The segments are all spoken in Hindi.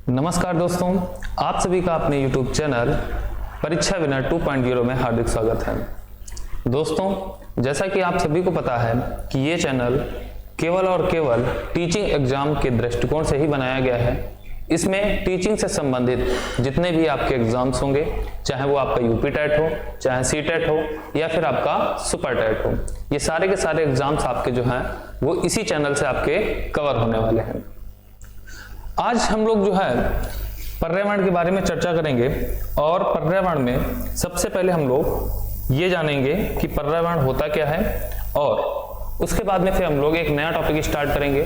नमस्कार दोस्तों, आप सभी का अपने YouTube चैनल परीक्षा विनर 2.0 में हार्दिक स्वागत है। दोस्तों, जैसा कि आप सभी को पता है कि ये चैनल केवल और केवल टीचिंग एग्जाम के दृष्टिकोण से ही बनाया गया है। इसमें टीचिंग से संबंधित जितने भी आपके एग्जाम्स होंगे, चाहे वो आपका यूपी टेट हो, चाहे सी टेट हो या फिर आपका सुपर टेट हो, ये सारे के सारे एग्जाम्स आपके जो हैं वो इसी चैनल से आपके कवर होने वाले हैं। आज हम लोग जो है पर्यावरण के बारे में चर्चा करेंगे और पर्यावरण में सबसे पहले हम लोग ये जानेंगे कि पर्यावरण होता क्या है और उसके बाद में फिर हम लोग एक नया टॉपिक स्टार्ट करेंगे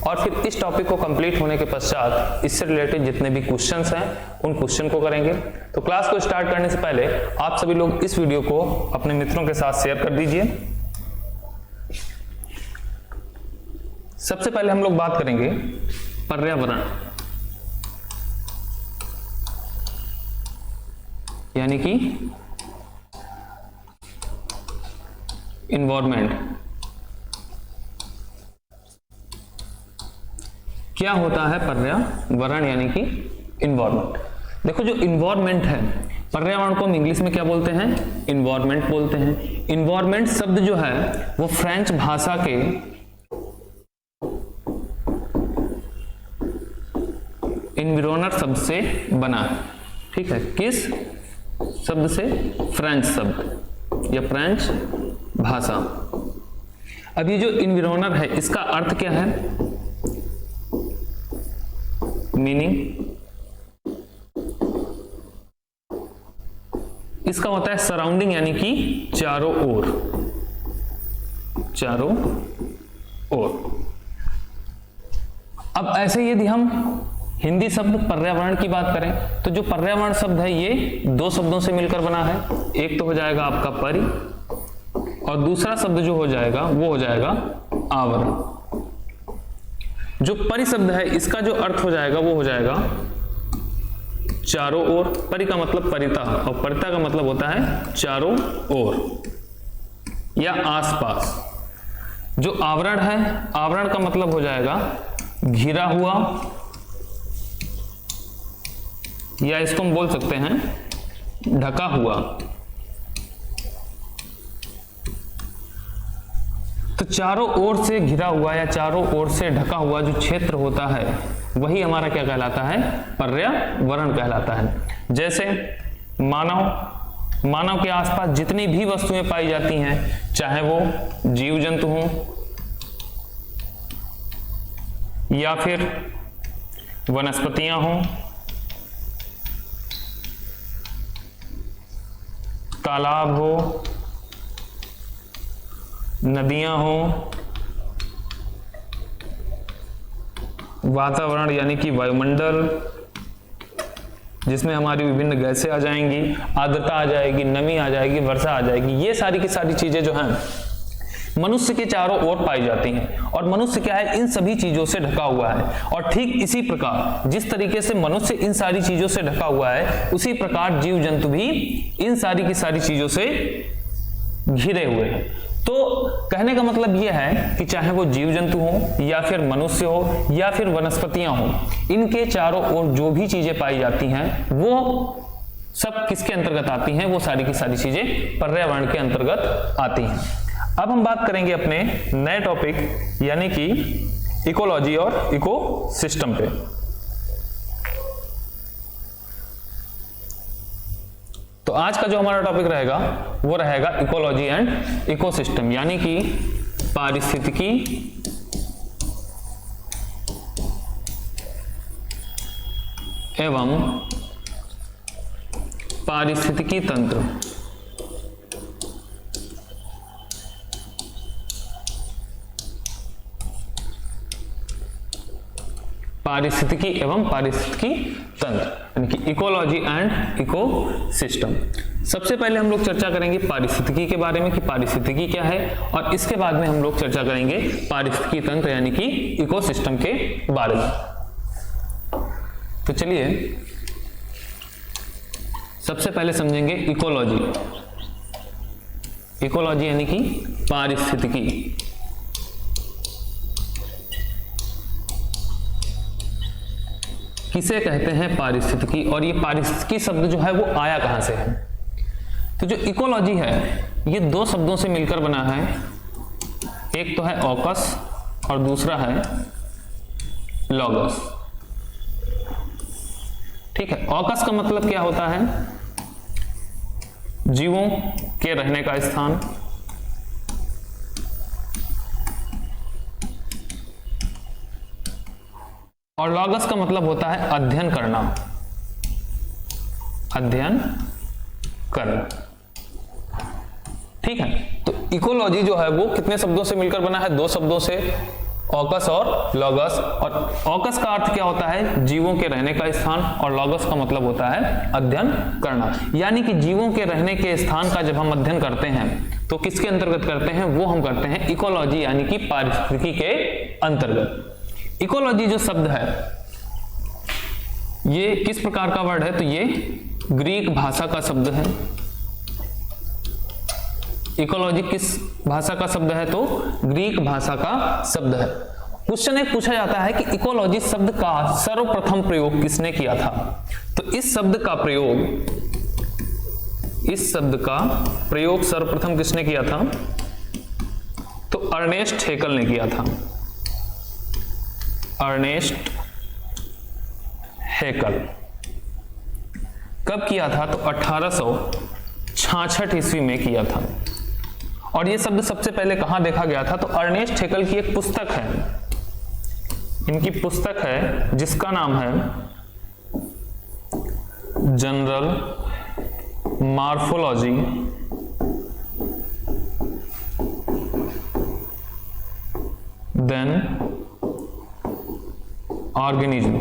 और फिर इस टॉपिक को कंप्लीट होने के पश्चात इससे रिलेटेड जितने भी क्वेश्चंस हैं उन क्वेश्चन को करेंगे। तो क्लास को स्टार्ट करने से पहले आप सभी लोग इस वीडियो को अपने मित्रों के साथ शेयर कर दीजिए। सबसे पहले हम लोग बात करेंगे पर्यावरण यानी कि इन्वायरमेंट। क्या होता है पर्यावरण यानी कि इन्वायरमेंट? देखो, जो इन्वायरमेंट है, पर्यावरण को हम इंग्लिश में क्या बोलते हैं? इन्वायरमेंट बोलते हैं। इन्वायरमेंट शब्द जो है वो फ्रेंच भाषा के इन्विरोनर शब्द से बना है। ठीक है, किस शब्द से? फ्रेंच शब्द या फ्रेंच भाषा। अब ये जो इन्विरोनर है इसका अर्थ क्या है? मीनिंग इसका होता है सराउंडिंग यानी कि चारों ओर, चारों ओर। अब ऐसे यदि हम हिंदी शब्द पर्यावरण की बात करें तो जो पर्यावरण शब्द है ये दो शब्दों से मिलकर बना है। एक तो हो जाएगा आपका परि और दूसरा शब्द जो हो जाएगा वो हो जाएगा आवरण। जो परि शब्द है इसका जो अर्थ हो जाएगा वो हो जाएगा चारों ओर। परि का मतलब परिता और परिता का मतलब होता है चारों ओर या आसपास। जो आवरण है, आवरण का मतलब हो जाएगा घिरा हुआ या इसको हम बोल सकते हैं ढका हुआ। तो चारों ओर से घिरा हुआ या चारों ओर से ढका हुआ जो क्षेत्र होता है वही हमारा क्या कहलाता है? पर्यावरण कहलाता है। जैसे मानव के आसपास जितनी भी वस्तुएं पाई जाती हैं, चाहे वो जीव जंतु हों या फिर वनस्पतियां हों, तालाब हो, नदियां हो, वातावरण यानी कि वायुमंडल जिसमें हमारी विभिन्न गैसें आ जाएंगी, आर्द्रता आ जाएगी, नमी आ जाएगी, वर्षा आ जाएगी, ये सारी की सारी चीजें जो हैं मनुष्य के चारों ओर पाई जाती हैं। और मनुष्य क्या है? इन सभी चीजों से ढका हुआ है। और ठीक इसी प्रकार जिस तरीके से मनुष्य इन सारी चीजों से ढका हुआ है उसी प्रकार जीव जंतु भी इन सारी की सारी चीजों से घिरे हुए हैं। तो कहने का मतलब यह है कि चाहे वो जीव जंतु हो या फिर मनुष्य हो या फिर वनस्पतियां हो, इनके चारों ओर जो भी चीजें पाई जाती हैं वो सब किसके अंतर्गत आती हैं? वो सारी की सारी चीजें पर्यावरण के अंतर्गत आती हैं। अब हम बात करेंगे अपने नए टॉपिक यानी कि इकोलॉजी और इकोसिस्टम पे। तो आज का जो हमारा टॉपिक रहेगा वो रहेगा इकोलॉजी एंड इकोसिस्टम यानी कि पारिस्थितिकी एवं पारिस्थितिकी तंत्र। पारिस्थितिकी एवं पारिस्थितिकी तंत्र यानी कि इकोलॉजी एंड इकोसिस्टम। सबसे पहले हम लोग चर्चा करेंगे पारिस्थितिकी के बारे में कि पारिस्थितिकी क्या है और इसके बाद में हम लोग चर्चा करेंगे पारिस्थितिकी तंत्र यानी कि इकोसिस्टम के बारे में। तो चलिए सबसे पहले समझेंगे इकोलॉजी। इकोलॉजी यानी कि पारिस्थितिकी। किसे कहते हैं पारिस्थितिकी, और ये पारिस्थितिकी शब्द जो है वो आया कहां से है। तो जो इकोलॉजी है ये दो शब्दों से मिलकर बना है, एक तो है ऑकस और दूसरा है लॉगस। ठीक है, ऑकस का मतलब क्या होता है, जीवों के रहने का स्थान, और लॉगस का मतलब होता है अध्ययन करना, अध्ययन करना। ठीक है, तो इकोलॉजी जो है वो कितने शब्दों से मिलकर बना है, दो शब्दों से, ऑकस और लॉगस। और ऑकस का अर्थ क्या होता है, जीवों के रहने का स्थान, और लॉगस का मतलब होता है अध्ययन करना। यानी कि जीवों के रहने के स्थान का जब हम अध्ययन करते हैं तो किसके अंतर्गत करते हैं, वो हम करते हैं इकोलॉजी यानी कि पारिस्थितिकी के अंतर्गत। इकोलॉजी जो शब्द है ये किस प्रकार का वर्ड है, तो ये ग्रीक भाषा का शब्द है। इकोलॉजी किस भाषा का शब्द है, तो ग्रीक भाषा का शब्द है। क्वेश्चन एक पूछा जाता है कि इकोलॉजी शब्द का सर्वप्रथम प्रयोग किसने किया था। तो इस शब्द का प्रयोग सर्वप्रथम किसने किया था, तो अर्नेस्ट हेकल ने किया था। अर्नेस्ट हेकल कब किया था, तो 1866 ईस्वी में किया था। और यह शब्द सबसे पहले कहां देखा गया था, तो अर्नेस्ट हेकल की एक पुस्तक है, इनकी पुस्तक है जिसका नाम है जनरल मॉर्फोलॉजी देन ऑर्गेनिज्म।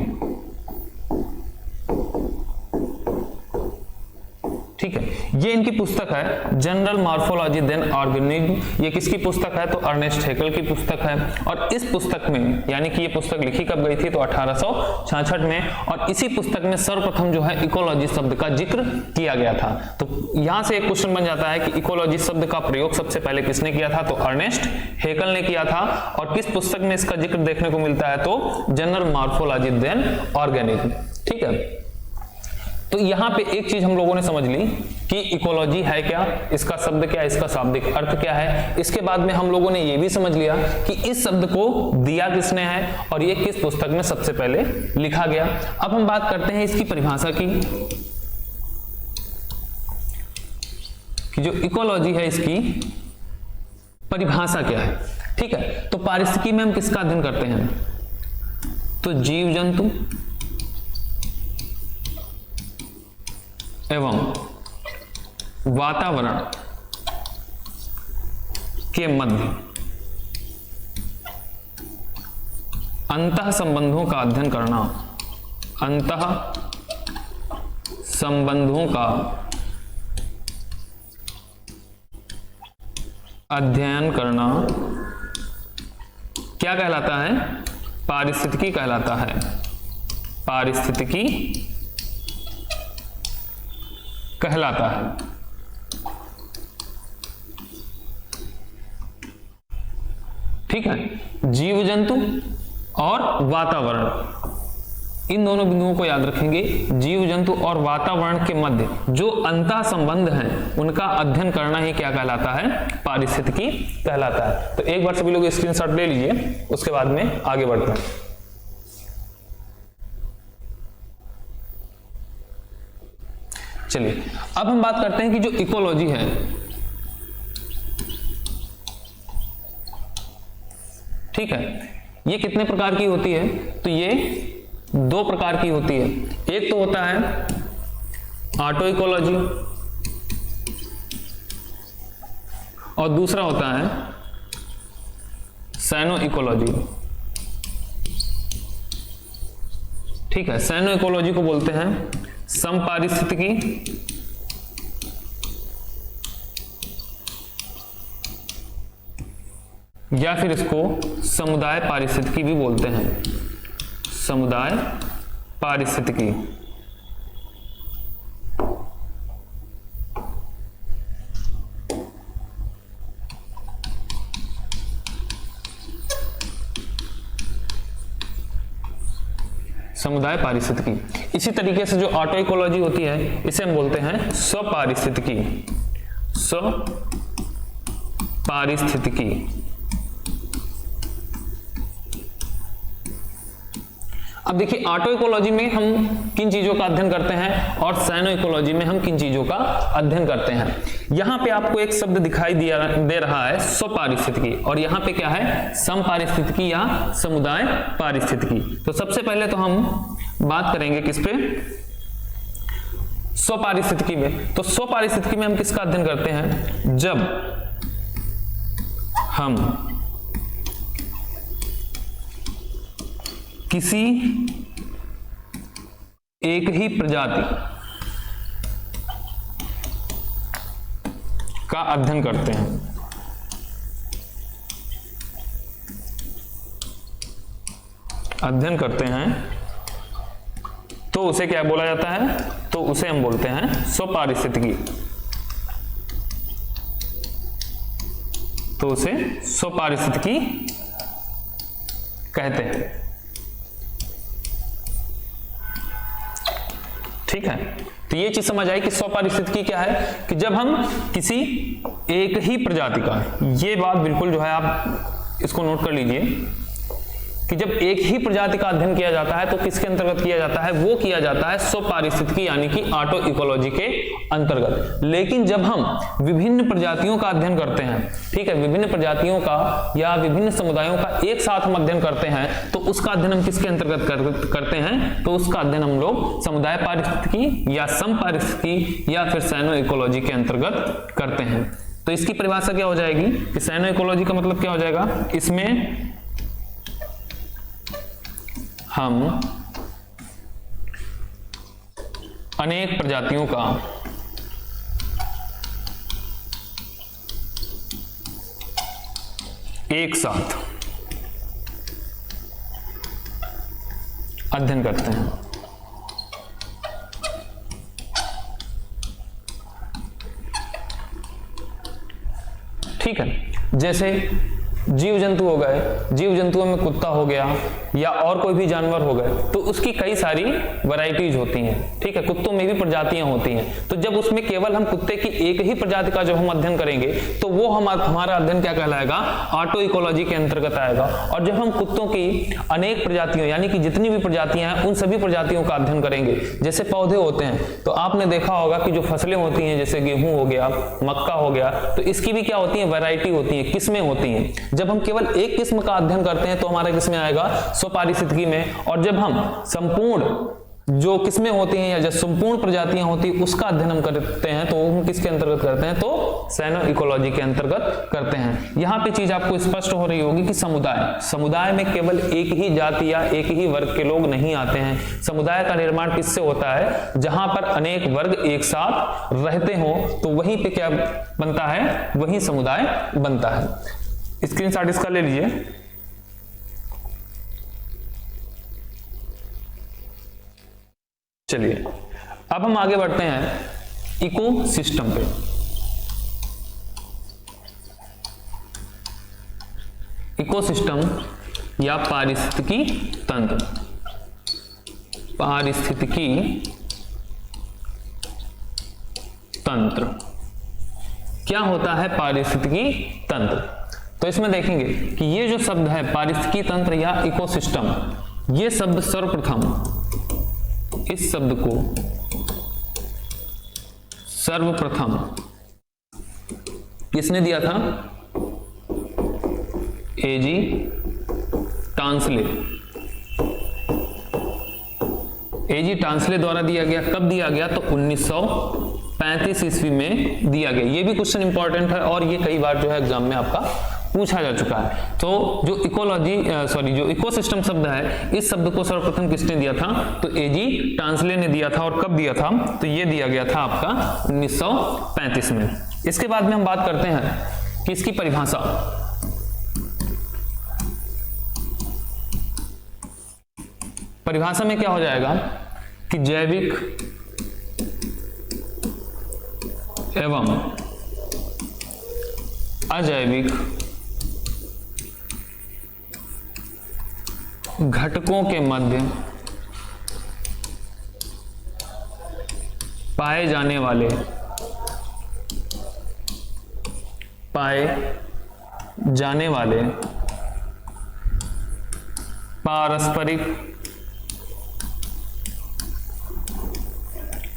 ठीक है, ये इनकी पुस्तक है जनरल मॉर्फोलॉजी देन ऑर्गेनिज्म। ये किसकी पुस्तक है, तो अर्नेस्ट हेकल की पुस्तक है। और इस पुस्तक में, यानी कि ये पुस्तक लिखी कब गई थी, तो 1866 में। और इसी पुस्तक में सर्वप्रथम जो है इकोलॉजी शब्द का जिक्र किया गया था। तो यहां से एक क्वेश्चन बन जाता है कि इकोलॉजी शब्द का प्रयोग सबसे पहले किसने किया था, तो अर्नेस्ट हेकल ने किया था। और किस पुस्तक में इसका जिक्र देखने को मिलता है, तो जनरल मॉर्फोलॉजी देन ऑर्गेनिज्म। ठीक है, तो यहां पे एक चीज हम लोगों ने समझ ली कि इकोलॉजी है क्या, इसका शब्द क्या है, इसका शाब्दिक अर्थ क्या है। इसके बाद में हम लोगों ने यह भी समझ लिया कि इस शब्द को दिया किसने है और ये किस पुस्तक में सबसे पहले लिखा गया। अब हम बात करते हैं इसकी परिभाषा की, कि जो इकोलॉजी है इसकी परिभाषा क्या है। ठीक है, तो पारिस्थितिकी में हम किसका अध्ययन करते हैं, तो जीव जंतु एवं वातावरण के मध्य अंतः संबंधों का अध्ययन करना, अंतः संबंधों का अध्ययन करना क्या कहलाता है, पारिस्थितिकी कहलाता है। पारिस्थितिकी कहलाता है। ठीक है, जीव जंतु और वातावरण, इन दोनों बिंदुओं को याद रखेंगे। जीव जंतु और वातावरण के मध्य जो अंतः संबंध हैं उनका अध्ययन करना ही क्या कहलाता है, पारिस्थितिकी कहलाता है। तो एक बार सभी लोग स्क्रीनशॉट ले लीजिए, उसके बाद में आगे बढ़ते हैं। चलिए अब हम बात करते हैं कि जो इकोलॉजी है, ठीक है, ये कितने प्रकार की होती है, तो ये दो प्रकार की होती है। एक तो होता है ऑटो इकोलॉजी और दूसरा होता है सैनो इकोलॉजी। ठीक है, सैनो इकोलॉजी को बोलते हैं समपारिस्थितिकी या फिर इसको समुदाय पारिस्थितिकी भी बोलते हैं, समुदाय पारिस्थितिकी। समुदाय पारिस्थितिकी। इसी तरीके से जो ऑटो इकोलॉजी होती है इसे हम बोलते हैं स्वपारिस्थितिकी। स्वपारिस्थितिकी। अब देखिए ऑटो इकोलॉजी में हम किन चीजों का अध्ययन करते हैं और साइनो इकोलॉजी में हम किन चीजों का अध्ययन करते हैं। यहां पे आपको एक शब्द दिखाई दे रहा है स्वपारिस्थितिकी, और यहां पे क्या है, समपारिस्थितिकी या समुदाय पारिस्थितिकी। तो सबसे पहले तो हम बात करेंगे किस पे, स्वपारिस्थितिकी में। तो स्वपारिस्थितिकी में हम किसका अध्ययन करते हैं, जब हम किसी एक ही प्रजाति का अध्ययन करते हैं। तो उसे क्या बोला जाता है, तो उसे हम बोलते हैं स्वपारिस्थितिकी। तो उसे स्वपारिस्थितिकी कहते हैं। ठीक है, तो ये चीज समझ आई कि स्वपारिस्थितिकी क्या है, कि जब हम किसी एक ही प्रजाति का, ये बात बिल्कुल जो है आप इसको नोट कर लीजिए कि जब एक ही प्रजाति का अध्ययन किया जाता है तो किसके अंतर्गत किया जाता है, वो किया जाता है स्वपारिस्थितिकी यानी कि ऑटो इकोलॉजी के अंतर्गत। लेकिन जब हम विभिन्न प्रजातियों का अध्ययन करते हैं, ठीक है, विभिन्न प्रजातियों का या विभिन्न समुदायों का एक साथ हम अध्ययन करते हैं, तो उसका अध्ययन हम किसके अंतर्गत करते हैं, तो उसका अध्ययन हम लोग समुदाय पारिस्थितिकी या समपारिस्थितिकी या फिर साइनो इकोलॉजी के अंतर्गत करते हैं। तो इसकी परिभाषा क्या हो जाएगी कि साइनो इकोलॉजी का मतलब क्या हो जाएगा, इसमें हम अनेक प्रजातियों का एक साथ अध्ययन करते हैं। ठीक है, जैसे जीव जंतु हो गए, जीव जंतुओं में कुत्ता हो गया या और कोई भी जानवर हो गए, तो उसकी कई सारी वैरायटीज होती हैं। ठीक है, कुत्तों में भी प्रजातियां होती हैं। तो जब उसमें केवल हम कुत्ते की एक ही प्रजाति का जब हम अध्ययन करेंगे तो वो हमारा अध्ययन क्या कहलाएगा, ऑटो इकोलॉजी के अंतर्गत आएगा। और जब हम कुत्तों की अनेक प्रजातियों यानी कि जितनी भी प्रजातियां हैं उन सभी प्रजातियों का अध्ययन करेंगे, जैसे पौधे होते हैं तो आपने देखा होगा कि जो फसलें होती हैं जैसे गेहूं हो गया, मक्का हो गया, तो इसकी भी क्या होती है, वैरायटी होती है, किस्में होती हैं। जब हम केवल एक किस्म का अध्ययन करते हैं तो हमारा किसमें आएगा, स्वपारिस्थितिकी में। और जब हम संपूर्ण जो किस्में होती हैं या जो संपूर्ण प्रजातियां होती हैं उसका अध्ययन हम करते हैं तो हम किसके अंतर्गत करते हैं, तो साइनो इकोलॉजी के अंतर्गत करते हैं। यहां पे चीज आपको स्पष्ट हो रही होगी कि समुदाय में केवल एक ही जाति या एक ही वर्ग के लोग नहीं आते हैं। समुदाय का निर्माण किससे होता है, जहां पर अनेक वर्ग एक साथ रहते हो, तो वहीं पे क्या बनता है, वही समुदाय बनता है। स्क्रीनशॉट इसका ले लीजिए। चलिए अब हम आगे बढ़ते हैं इकोसिस्टम पे। इकोसिस्टम या पारिस्थितिकी तंत्र। पारिस्थितिकी तंत्र क्या होता है, पारिस्थितिकी तंत्र। तो इसमें देखेंगे कि ये जो शब्द है पारिस्थितिकी तंत्र या इकोसिस्टम, ये शब्द सर्वप्रथम, इस शब्द को सर्वप्रथम किसने दिया था, एजी टांसले। एजी टांसले द्वारा दिया गया। कब दिया गया, तो 1935 ईस्वी में दिया गया। ये भी क्वेश्चन इंपॉर्टेंट है और ये कई बार जो है एग्जाम में आपका पूछा जा चुका है। तो जो जो इकोसिस्टम शब्द है, इस शब्द को सर्वप्रथम किसने दिया था, तो एजी टांसले ने दिया था। और कब दिया था, तो ये दिया गया था आपका 1935 में। इसके बाद में हम बात करते हैं कि इसकी परिभाषा। परिभाषा में क्या हो जाएगा कि जैविक एवं अजैविक घटकों के मध्य पाए जाने वाले पारस्परिक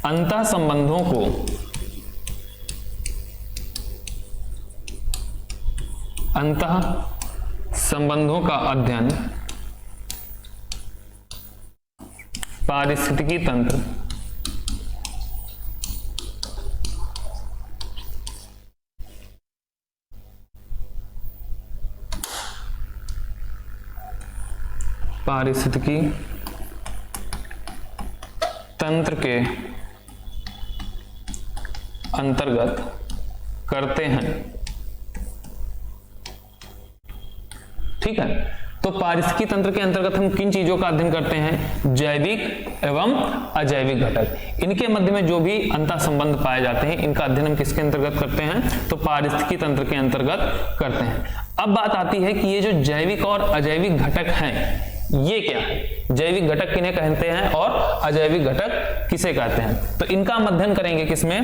अंतः संबंधों का अध्ययन पारिस्थितिकी तंत्र के अंतर्गत करते हैं। ठीक है, तो पारिस्थितिकी तंत्र के अंतर्गत हम किन चीजों का अध्ययन करते हैं? जैविक एवं अजैविक घटक, इनके मध्य में जो भी अंतः संबंध पाए जाते हैं, इनका अध्ययन हम किसके अंतर्गत करते हैं? तो पारिस्थितिकी तंत्र के अंतर्गत करते हैं। अब बात आती है कि ये जो जैविक और अजैविक घटक हैं, ये क्या है? जैविक घटक किन्हें कहते हैं और अजैविक घटक किसे कहते हैं? तो इनका हम अध्ययन करेंगे किसमें?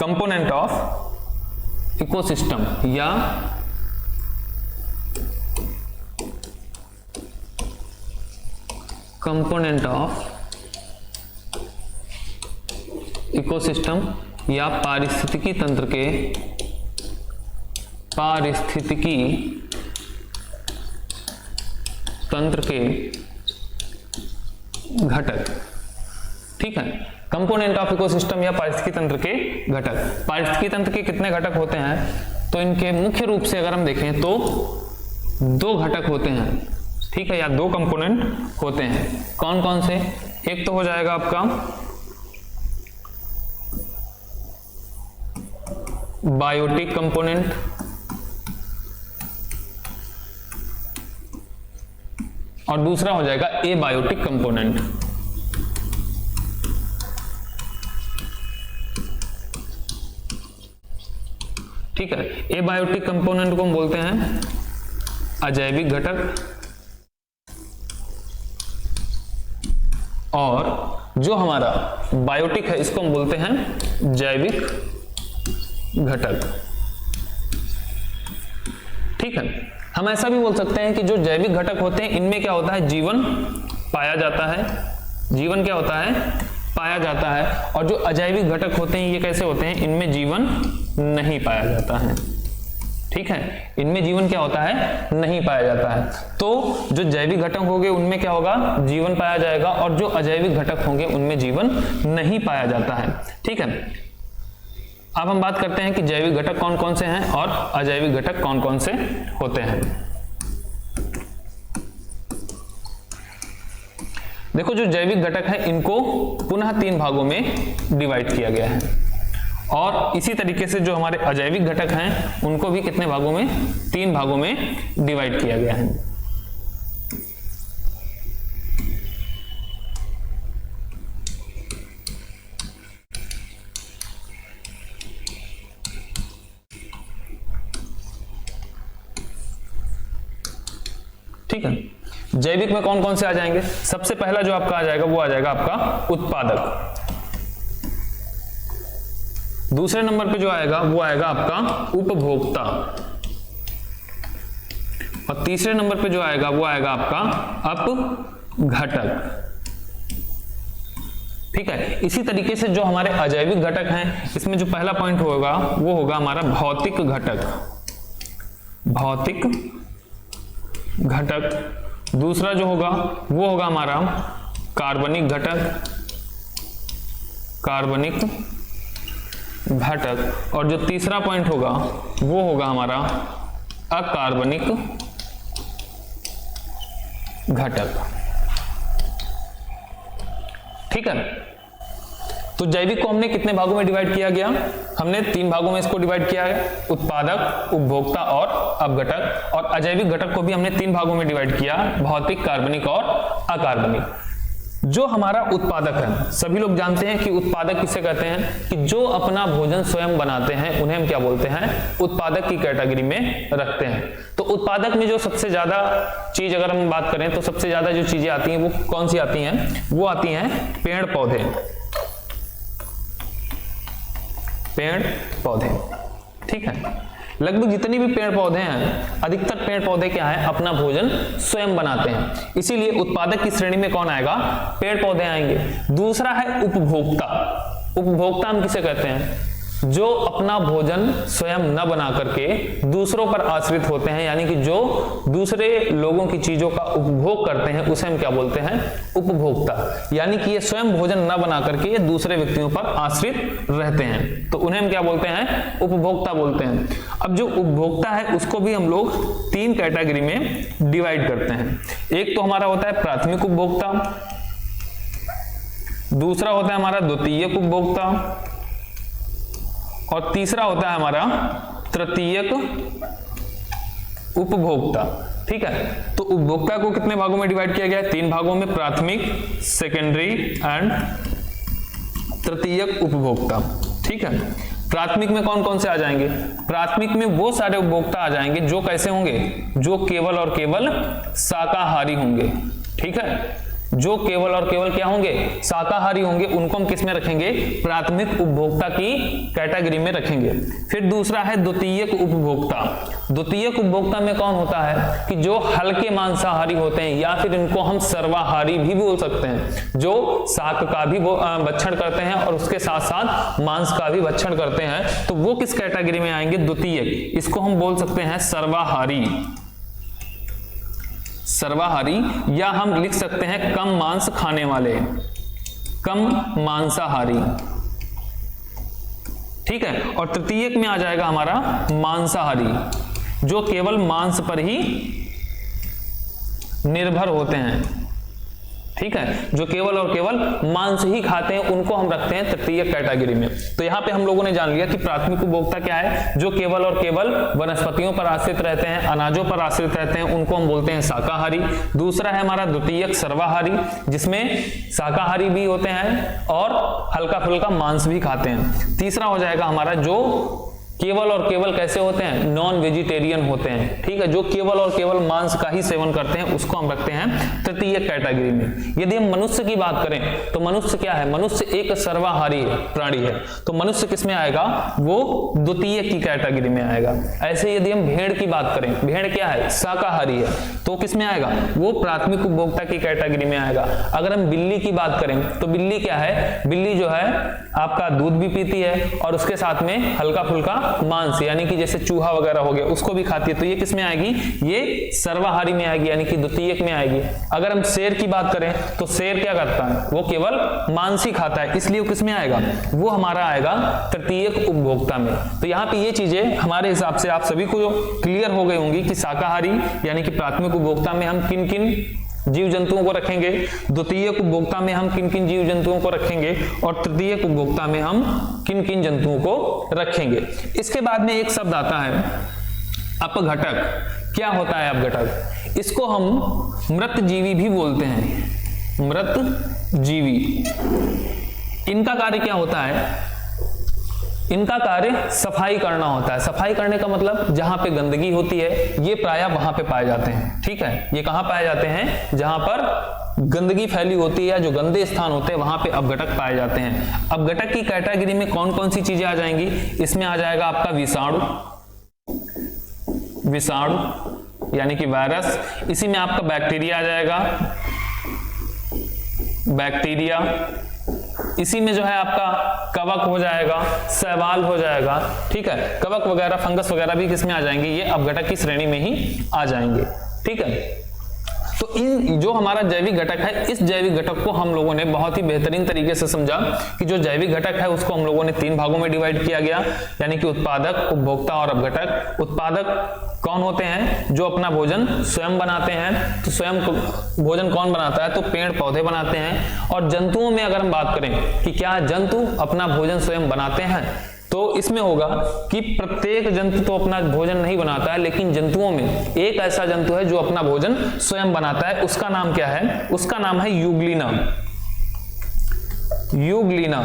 कंपोनेंट ऑफ इकोसिस्टम या कंपोनेंट ऑफ इकोसिस्टम या पारिस्थितिकी तंत्र के घटक। ठीक है, कंपोनेंट ऑफ इकोसिस्टम या पारिस्थितिकी तंत्र के घटक। पारिस्थितिकी तंत्र के कितने घटक होते हैं? तो इनके मुख्य रूप से अगर हम देखें तो 2 घटक होते हैं। ठीक है, या 2 कंपोनेंट होते हैं। कौन कौन से? एक तो हो जाएगा आपका बायोटिक कंपोनेंट, और दूसरा हो जाएगा एबायोटिक कंपोनेंट। ठीक है, एबायोटिक कंपोनेंट को हम बोलते हैं अजैविक घटक, और जो हमारा बायोटिक है इसको हम बोलते हैं जैविक घटक। ठीक है, हम ऐसा भी बोल सकते हैं कि जो जैविक घटक होते हैं इनमें क्या होता है? जीवन पाया जाता है। जीवन क्या होता है? पाया जाता है। और जो अजैविक घटक होते हैं ये कैसे होते हैं? इनमें जीवन नहीं पाया जाता है। ठीक है, इनमें जीवन क्या होता है? नहीं पाया जाता है। तो जो जैविक घटक होंगे उनमें क्या होगा? जीवन पाया जाएगा, और जो अजैविक घटक होंगे उनमें जीवन नहीं पाया जाता है। ठीक है, अब हम बात करते हैं कि जैविक घटक कौन कौन से हैं और अजैविक घटक कौन कौन से होते हैं। देखो, जो जैविक घटक है इनको पुनः 3 भागों में डिवाइड किया गया है, और इसी तरीके से जो हमारे अजैविक घटक हैं उनको भी कितने भागों में? 3 भागों में डिवाइड किया गया है। ठीक है, जैविक में कौन कौन से आ जाएंगे? सबसे पहला जो आपका आ जाएगा वो आ जाएगा आपका उत्पादक। दूसरे नंबर पे जो आएगा वो आएगा आपका उपभोक्ता, और तीसरे नंबर पे जो आएगा वो आएगा आपका अपघटक। ठीक है, इसी तरीके से जो हमारे अजैविक घटक हैं इसमें जो पहला पॉइंट होगा वो होगा हमारा भौतिक घटक। भौतिक घटक। दूसरा जो होगा वो होगा हमारा कार्बनिक घटक। कार्बनिक घटक। और जो तीसरा पॉइंट होगा वो होगा हमारा अकार्बनिक घटक। ठीक है, तो जैविक को हमने कितने भागों में डिवाइड किया गया? हमने 3 भागों में इसको डिवाइड किया है, उत्पादक, उपभोक्ता और अपघटक। और अजैविक घटक को भी हमने 3 भागों में डिवाइड किया, भौतिक, कार्बनिक और अकार्बनिक। जो हमारा उत्पादक है, सभी लोग जानते हैं कि उत्पादक किसे कहते हैं, कि जो अपना भोजन स्वयं बनाते हैं उन्हें हम क्या बोलते हैं, उत्पादक की कैटेगरी में रखते हैं। तो उत्पादक में जो सबसे ज्यादा चीज अगर हम बात करें तो सबसे ज्यादा जो चीजें आती हैं वो कौन सी आती हैं, वो आती हैं पेड़ पौधे, पेड़ पौधे। ठीक है, लगभग जितनी भी पेड़ पौधे हैं, अधिकतर पेड़ पौधे क्या है, अपना भोजन स्वयं बनाते हैं, इसीलिए उत्पादक की श्रेणी में कौन आएगा, पेड़ पौधे आएंगे। दूसरा है उपभोक्ता। उपभोक्ता हम किसे कहते हैं, जो अपना भोजन स्वयं न बना करके दूसरों पर आश्रित होते हैं, यानी कि जो दूसरे लोगों की चीजों का उपभोग करते हैं, उसे हम क्या बोलते हैं, उपभोक्ता। यानी कि ये स्वयं भोजन न बना करके ये दूसरे व्यक्तियों पर आश्रित रहते हैं, तो उन्हें हम क्या बोलते हैं, उपभोक्ता बोलते हैं। अब जो उपभोक्ता है उसको भी हम लोग 3 कैटेगरी में डिवाइड करते हैं। एक तो हमारा होता है प्राथमिक उपभोक्ता, दूसरा होता है हमारा द्वितीयक उपभोक्ता, और तीसरा होता है हमारा तृतीयक उपभोक्ता। ठीक है, तो उपभोक्ता को कितने भागों में डिवाइड किया गया है, 3 भागों में, प्राथमिक, सेकेंडरी एंड तृतीयक उपभोक्ता। ठीक है, प्राथमिक में कौन कौन से आ जाएंगे, प्राथमिक में वो सारे उपभोक्ता आ जाएंगे जो कैसे होंगे, जो केवल और केवल शाकाहारी होंगे। ठीक है, जो केवल और केवल क्या होंगे, शाकाहारी होंगे, उनको हम किस में रखेंगे, प्राथमिक उपभोक्ता की कैटेगरी में रखेंगे। फिर दूसरा है द्वितीयक उपभोक्ता। द्वितीयक उपभोक्ता में कौन होता है, कि जो हल्के मांसाहारी होते हैं, या फिर इनको हम सर्वाहारी भी बोल सकते हैं, जो शाक का भी भक्षण करते हैं और उसके साथ साथ मांस का भी भक्षण करते हैं, तो वो किस कैटेगरी में आएंगे, द्वितीयक। इसको हम बोल सकते हैं सर्वाहारी, सर्वाहारी, या हम लिख सकते हैं कम मांस खाने वाले, कम मांसाहारी। ठीक है, और तृतीयक में आ जाएगा हमारा मांसाहारी, जो केवल मांस पर ही निर्भर होते हैं। ठीक है, जो केवल और केवल मांस ही खाते हैं, उनको हम रखते हैं तृतीय कैटेगरी में। तो यहाँ पे हम लोगों ने जान लिया कि प्राथमिक उपभोक्ता क्या है, जो केवल और केवल वनस्पतियों पर आश्रित रहते हैं, अनाजों पर आश्रित रहते हैं, उनको हम बोलते हैं शाकाहारी। दूसरा है हमारा द्वितीयक सर्वाहारी, जिसमें शाकाहारी भी होते हैं और हल्का फुल्का मांस भी खाते हैं। तीसरा हो जाएगा हमारा जो केवल और केवल कैसे होते हैं, नॉन वेजिटेरियन होते हैं। ठीक है, जो केवल और केवल मांस का ही सेवन करते हैं, उसको हम रखते हैं तृतीय कैटेगरी में। यदि हम मनुष्य की बात करें तो मनुष्य क्या है, मनुष्य एक सर्वाहारी प्राणी है, तो मनुष्य किस में आएगा, वो द्वितीय की कैटेगरी में आएगा। ऐसे यदि हम भेड़ की बात करें, भेड़ क्या है, शाकाहारी है, तो किस में आएगा, वो प्राथमिक उपभोक्ता की कैटेगरी में आएगा। अगर हम बिल्ली की बात करें तो बिल्ली क्या है, बिल्ली जो है आपका दूध भी पीती है और उसके साथ में हल्का फुल्का मांस, यानी कि जैसे चूहा वगैरह हो गया, उसको भी खाती है, तो ये किस में आएगी, ये सर्वाहारी में आएगी, यानी कि द्वितीयक में आएगी। अगर हम शेर की बात करें तो शेर क्या करता है, वो केवल मांस ही खाता है, इसलिए वो किस में आएगा, वो हमारा आएगा तृतीयक उपभोक्ता में। तो यहाँ पे ये चीजें हमारे हिसाब से आप सभी को क्लियर हो गई होंगी कि शाकाहारी यानी कि प्राथमिक उपभोक्ता में हम किन किन जीव जंतुओं को रखेंगे, द्वितीयक उपभोक्ता में हम किन किन जीव जंतुओं को रखेंगे, और तृतीयक उपभोक्ता में हम किन किन जंतुओं को रखेंगे। इसके बाद में एक शब्द आता है अपघटक। क्या होता है अपघटक, इसको हम मृत जीवी भी बोलते हैं, मृत जीवी। इनका कार्य क्या होता है, इनका कार्य सफाई करना होता है। सफाई करने का मतलब जहां पे गंदगी होती है, ये प्रायः वहां पे पाए जाते हैं। ठीक है, ये कहां पाए जाते हैं, जहां पर गंदगी फैली होती है, या जो गंदे स्थान होते हैं वहां पे अपघटक पाए जाते हैं। अपघटक की कैटेगरी में कौन कौन सी चीजें आ जाएंगी, इसमें आ जाएगा आपका विषाणु, विषाणु यानी कि वायरस, इसी में आपका बैक्टीरिया आ जाएगा, बैक्टीरिया, इसी में जो है आपका कवक हो जाएगा, शैवाल हो जाएगा। ठीक है, कवक वगैरह, फंगस वगैरह भी किसमें आ जाएंगे, ये अपघटक की श्रेणी में ही आ जाएंगे। ठीक है, तो इन जो हमारा जैविक घटक है, इस जैविक घटक को हम लोगों ने बहुत ही बेहतरीन तरीके से समझा कि जो जैविक घटक है उसको हम लोगों ने 3 भागों में डिवाइड किया गया, यानी कि उत्पादक, उपभोक्ता और अपघटक। उत्पादक कौन होते हैं, जो अपना भोजन स्वयं बनाते हैं, तो स्वयं भोजन कौन बनाता है, तो पेड़ पौधे बनाते हैं। और जंतुओं में अगर हम बात करें कि क्या जंतु अपना भोजन स्वयं बनाते हैं, तो इसमें होगा कि प्रत्येक जंतु तो अपना भोजन नहीं बनाता है, लेकिन जंतुओं में एक ऐसा जंतु है जो अपना भोजन स्वयं बनाता है। उसका नाम क्या है, उसका नाम है यूग्लिना। युग्लिना।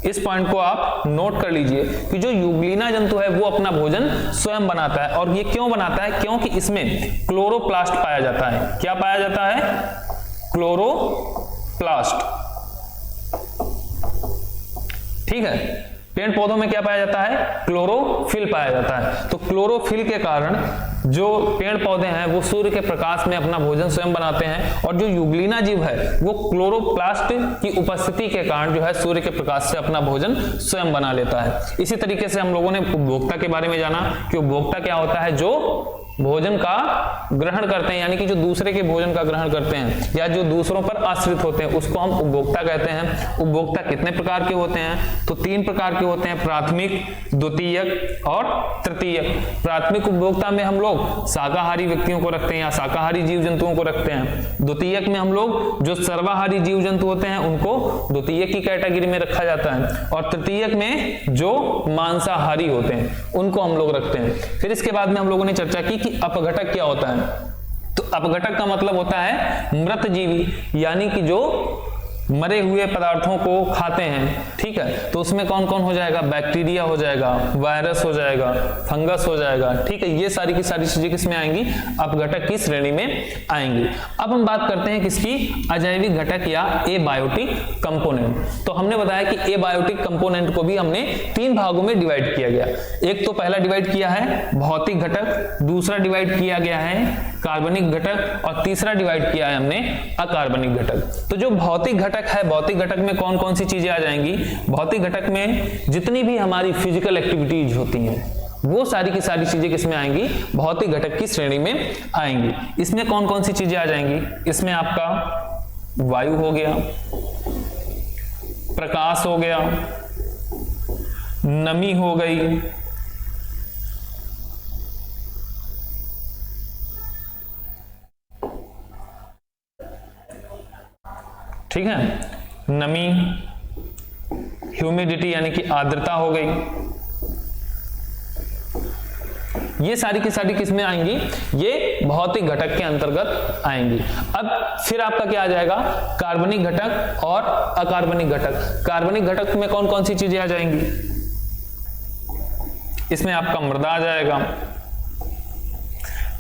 इस पॉइंट को आप नोट कर लीजिए कि जो युग्लिना जंतु है वो अपना भोजन स्वयं बनाता है। और ये क्यों बनाता है? क्योंकि इसमें क्लोरोप्लास्ट पाया जाता है। क्या पाया जाता है? क्लोरोप्लास्ट। ठीक है, पेड़ पौधों में क्या पाया जाता है? क्लोरोफिल पाया जाता है। तो क्लोरोफिल के कारण जो पेड़ पौधे हैं वो सूर्य के प्रकाश में अपना भोजन स्वयं बनाते हैं, और जो युग्लिना जीव है वो क्लोरोप्लास्ट की उपस्थिति के कारण जो है सूर्य के प्रकाश से अपना भोजन स्वयं बना लेता है। इसी तरीके से हम लोगों ने उपभोक्ता के बारे में जाना कि उपभोक्ता क्या होता है? जो भोजन का ग्रहण करते हैं, यानी कि जो दूसरे के भोजन का ग्रहण करते हैं या जो दूसरों पर आश्रित होते हैं, उसको हम उपभोक्ता कहते हैं। उपभोक्ता कितने प्रकार के होते हैं? तो 3 प्रकार के होते हैं, प्राथमिक, द्वितीयक और तृतीयक। प्राथमिक उपभोक्ता में हम लोग शाकाहारी व्यक्तियों को रखते हैं या शाकाहारी जीव जंतुओं को रखते हैं। द्वितीयक में हम लोग जो सर्वाहारी जीव जंतु होते हैं उनको द्वितीयक की कैटेगरी में रखा जाता है, और तृतीयक में जो मांसाहारी होते हैं उनको हम लोग रखते हैं। फिर इसके बाद में हम लोगों ने चर्चा की अपघटक क्या होता है। तो अपघटक का मतलब होता है मृत जीवी, यानी कि जो मरे हुए पदार्थों को खाते हैं। ठीक है, तो उसमें कौन कौन हो जाएगा? बैक्टीरिया हो जाएगा, वायरस हो जाएगा, फंगस हो जाएगा। ठीक है, ये सारी की सारी चीजें किसमें आएंगी? अपघटक की श्रेणी में आएंगी। अब हम बात करते हैं किसकी? अजैविक घटक या एबायोटिक कंपोनेंट। तो हमने बताया कि एबायोटिक कंपोनेंट को भी हमने 3 भागों में डिवाइड किया गया। एक तो पहला डिवाइड किया है भौतिक घटक, दूसरा डिवाइड किया गया है कार्बनिक घटक, और तीसरा डिवाइड किया है हमने अकार्बनिक घटक। तो जो भौतिक घटक है, भौतिक घटक में कौन कौन सी चीजें आ जाएंगी? भौतिक घटक में जितनी भी हमारी फिजिकल एक्टिविटीज होती हैं वो सारी की सारी चीजें किसमें आएंगी? भौतिक घटक की श्रेणी में आएंगी। इसमें कौन कौन सी चीजें आ जाएंगी? इसमें आपका वायु हो गया, प्रकाश हो गया, नमी हो गई, ठीक है, नमी, ह्यूमिडिटी यानी कि आर्द्रता हो गई। ये सारी की सारी किसमें आएंगी? ये भौतिक घटक के अंतर्गत आएंगी। अब फिर आपका क्या आ जाएगा? कार्बनिक घटक और अकार्बनिक घटक। कार्बनिक घटक में कौन कौन सी चीजें आ जाएंगी? इसमें आपका मृदा आ जाएगा।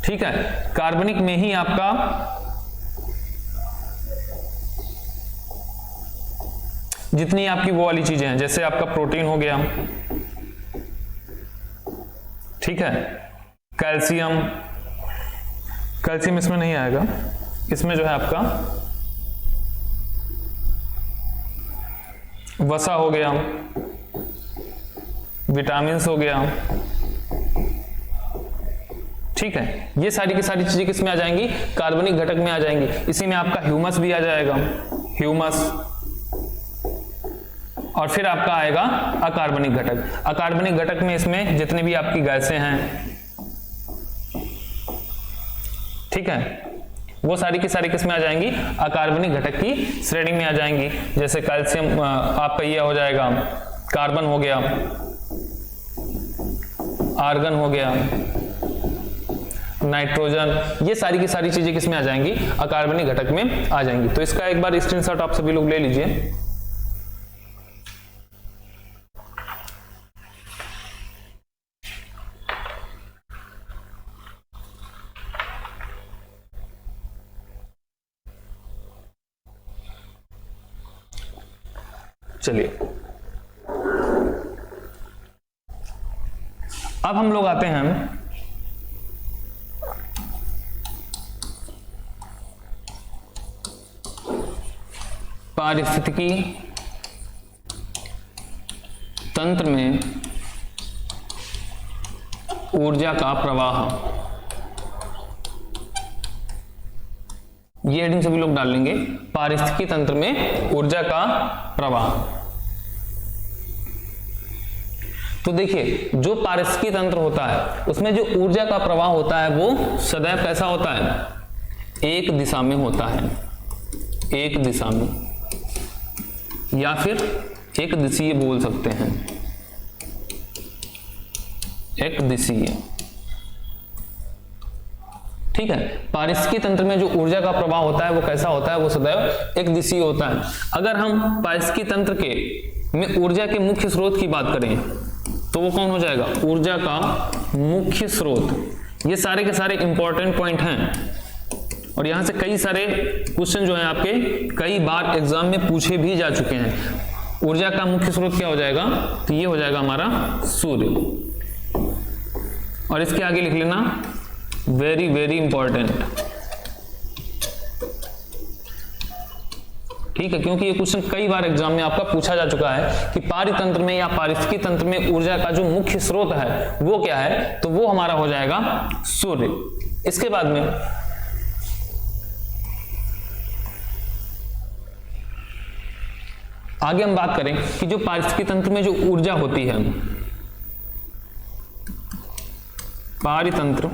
ठीक है, कार्बनिक में ही आपका जितनी आपकी वो वाली चीजें हैं, जैसे आपका प्रोटीन हो गया, ठीक है, कैल्शियम, कैल्शियम इसमें नहीं आएगा, इसमें जो है आपका वसा हो गया, विटामिन्स हो गया। ठीक है, ये सारी की सारी चीजें किसमें आ जाएंगी? कार्बनिक घटक में आ जाएंगी। इसी में आपका ह्यूमस भी आ जाएगा, ह्यूमस। और फिर आपका आएगा अकार्बनिक घटक। अकार्बनिक घटक में इसमें जितनी भी आपकी गैसें हैं, ठीक है, वो सारी की सारी किसमें आ जाएंगी? अकार्बनिक घटक की श्रेणी में आ जाएंगी। जैसे कैल्शियम आपका ये हो जाएगा, कार्बन हो गया, आर्गन हो गया, नाइट्रोजन, ये सारी की सारी चीजें किसमें आ जाएंगी? अकार्बनिक घटक में आ जाएंगी। तो इसका एक बार स्क्रीनशॉट आप सभी लोग ले लीजिए। चलिए, अब हम लोग आते हैं पारिस्थितिकी तंत्र में ऊर्जा का प्रवाह। ये हेडिंग सभी लोग डाल लेंगे, पारिस्थितिकी तंत्र में ऊर्जा का प्रवाह। तो देखिए, जो पारिस्थितिकी तंत्र होता है उसमें जो ऊर्जा का प्रवाह होता है वो सदैव कैसा होता है? एक दिशा में होता है, एक दिशा में, या फिर एक दिशीय बोल सकते हैं, एक दिशीय। ठीक है। पारिस्थितिकी तंत्र में जो ऊर्जा का प्रवाह होता है वो कैसा होता है, वो सदैव एक दिशीय होता है। अगर हम पारिस्थितिकी तंत्र के में ऊर्जा के मुख्य स्रोत की बात करें तो वो कौन हो जाएगा, ऊर्जा का मुख्य स्रोत। ये सारे के सारे इंपॉर्टेंट पॉइंट हैं और यहां से कई सारे क्वेश्चन जो है आपके कई बार एग्जाम में पूछे भी जा चुके हैं। ऊर्जा का मुख्य स्रोत क्या हो जाएगा, तो ये हो जाएगा हमारा सूर्य। और इसके आगे लिख लेना वेरी वेरी इंपॉर्टेंट, ठीक है, क्योंकि ये क्वेश्चन कई बार एग्जाम में आपका पूछा जा चुका है कि पारितंत्र में या पारिस्थितिकी तंत्र में ऊर्जा का जो मुख्य स्रोत है वो क्या है, तो वो हमारा हो जाएगा सूर्य। इसके बाद में आगे हम बात करें कि जो पारिस्थितिकी तंत्र में जो ऊर्जा होती है, पारितंत्र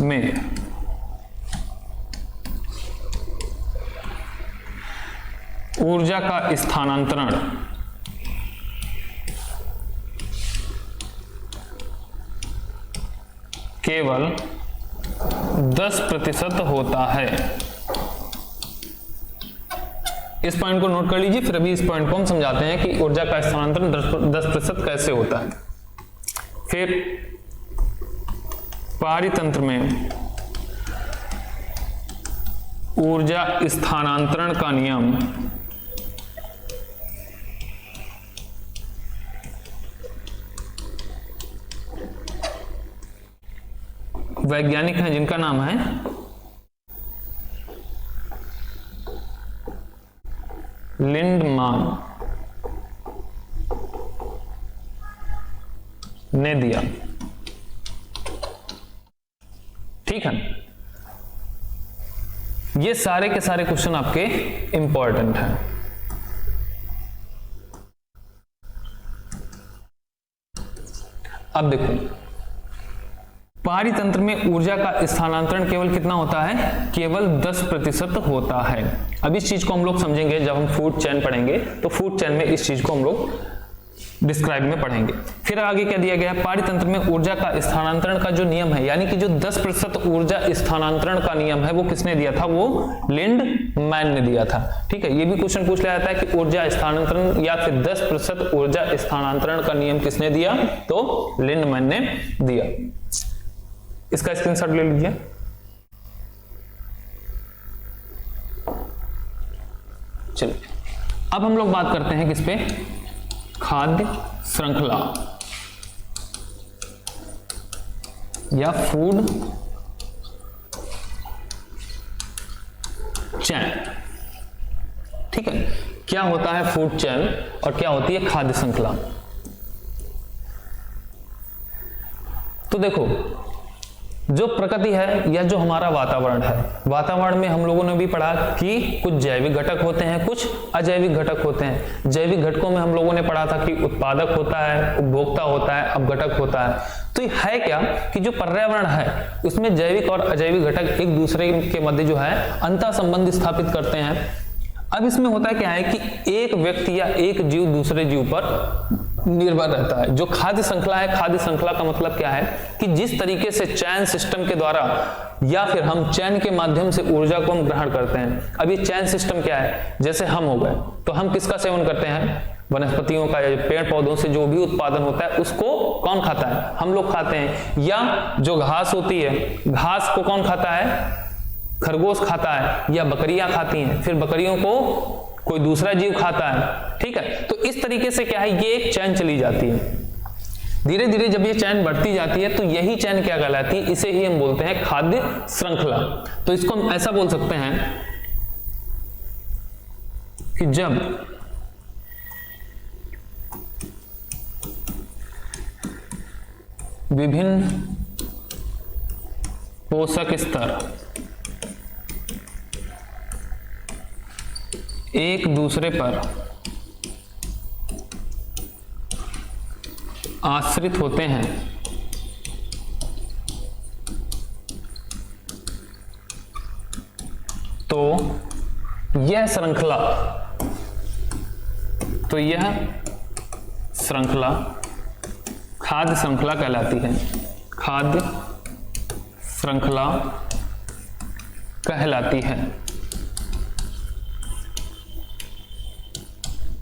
में ऊर्जा का स्थानांतरण केवल 10% होता है। इस पॉइंट को नोट कर लीजिए, फिर अभी इस पॉइंट को हम समझाते हैं कि ऊर्जा का स्थानांतरण 10% कैसे होता है। फिर पारितंत्र में ऊर्जा स्थानांतरण का नियम वैज्ञानिक हैं जिनका नाम है लिंडमान ने दिया, ठीक है। ये सारे के सारे क्वेश्चन आपके इंपॉर्टेंट हैं। अब देखो, पारितंत्र में ऊर्जा का स्थानांतरण केवल कितना होता है, केवल 10% होता है। अब इस चीज को हम लोग समझेंगे जब हम फूड चेन पढ़ेंगे, तो फूड चेन में इस चीज को हम लोग डिस्क्राइब में पढ़ेंगे। फिर आगे क्या दिया गया है, पारितंत्र में ऊर्जा का स्थानांतरण का जो नियम है, यानी कि जो 10% ऊर्जा स्थानांतरण का नियम है वो किसने दिया था, वो लिंडमैन ने दिया था, ठीक है। ये भी क्वेश्चन पूछ लिया जाता है कि ऊर्जा स्थानांतरण या फिर 10% ऊर्जा स्थानांतरण का नियम किसने दिया, तो लिंडमैन ने दिया। इसका स्क्रीनशॉट ले लीजिए। चलिए अब हम लोग बात करते हैं किस पे, खाद्य श्रृंखला या फूड चेन, ठीक है। क्या होता है फूड चेन और क्या होती है खाद्य श्रृंखला। तो देखो, जो प्रकृति है या जो हमारा वातावरण है, वातावरण में हम लोगों ने भी पढ़ा कि कुछ जैविक घटक होते हैं, कुछ अजैविक घटक होते हैं। जैविक घटकों में हम लोगों ने पढ़ा था कि उत्पादक होता है, उपभोक्ता होता है, अपघटक होता है। तो ये है क्या कि जो पर्यावरण है उसमें जैविक और अजैविक घटक एक दूसरे के मध्य जो है अंतर संबंध स्थापित करते हैं। अब इसमें होता है क्या है कि एक व्यक्ति या एक जीव दूसरे जीव पर निर्भर रहता है। जो खाद्य श्रृंखला है, खाद्य श्रृंखला का मतलब क्या है कि जिस तरीके से चैन सिस्टम के द्वारा या फिर हम चैन के माध्यम से ऊर्जा को हम ग्रहण करते हैं। अब ये चैन सिस्टम क्या है, जैसे हम हो गए तो हम किसका सेवन करते हैं, वनस्पतियों का या पेड़ पौधों से जो भी उत्पादन होता है उसको कौन खाता है, हम लोग खाते हैं। या जो घास होती है, घास को कौन खाता है, खरगोश खाता है या बकरियां खाती हैं, फिर बकरियों को कोई दूसरा जीव खाता है, ठीक है। तो इस तरीके से क्या है, ये एक चैन चली जाती है। धीरे धीरे जब ये चैन बढ़ती जाती है तो यही चैन क्या कहलाती है, इसे ही हम बोलते हैं खाद्य श्रृंखला। तो इसको हम ऐसा बोल सकते हैं कि जब विभिन्न पोषक स्तर एक दूसरे पर आश्रित होते हैं तो यह श्रृंखला खाद्य श्रृंखला कहलाती है। खाद्य श्रृंखला कहलाती है।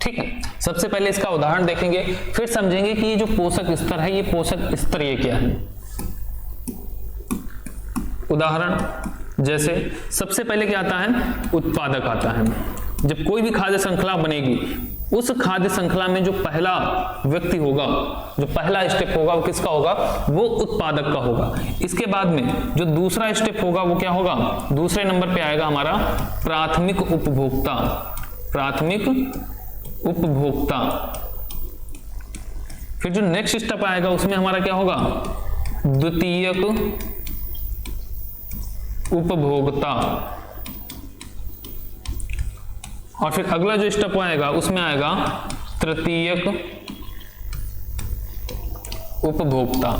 ठीक है, सबसे पहले इसका उदाहरण देखेंगे, फिर समझेंगे कि ये जो पोषक स्तर है, ये पोषक स्तर ये क्या है। उदाहरण जैसे सबसे पहले क्या आता है, उत्पादक आता है। जब कोई भी खाद्य श्रृंखला बनेगी, उस खाद्य श्रृंखला में जो पहला व्यक्ति होगा, जो पहला स्टेप होगा, वो किसका होगा, वो उत्पादक का होगा। इसके बाद में जो दूसरा स्टेप होगा वो क्या होगा, दूसरे नंबर पे आएगा हमारा प्राथमिक उपभोक्ता। प्राथमिक उपभोक्ता। फिर जो नेक्स्ट स्टेप आएगा उसमें हमारा क्या होगा, द्वितीयक उपभोक्ता। और फिर अगला जो स्टेप आएगा उसमें आएगा तृतीयक उपभोक्ता।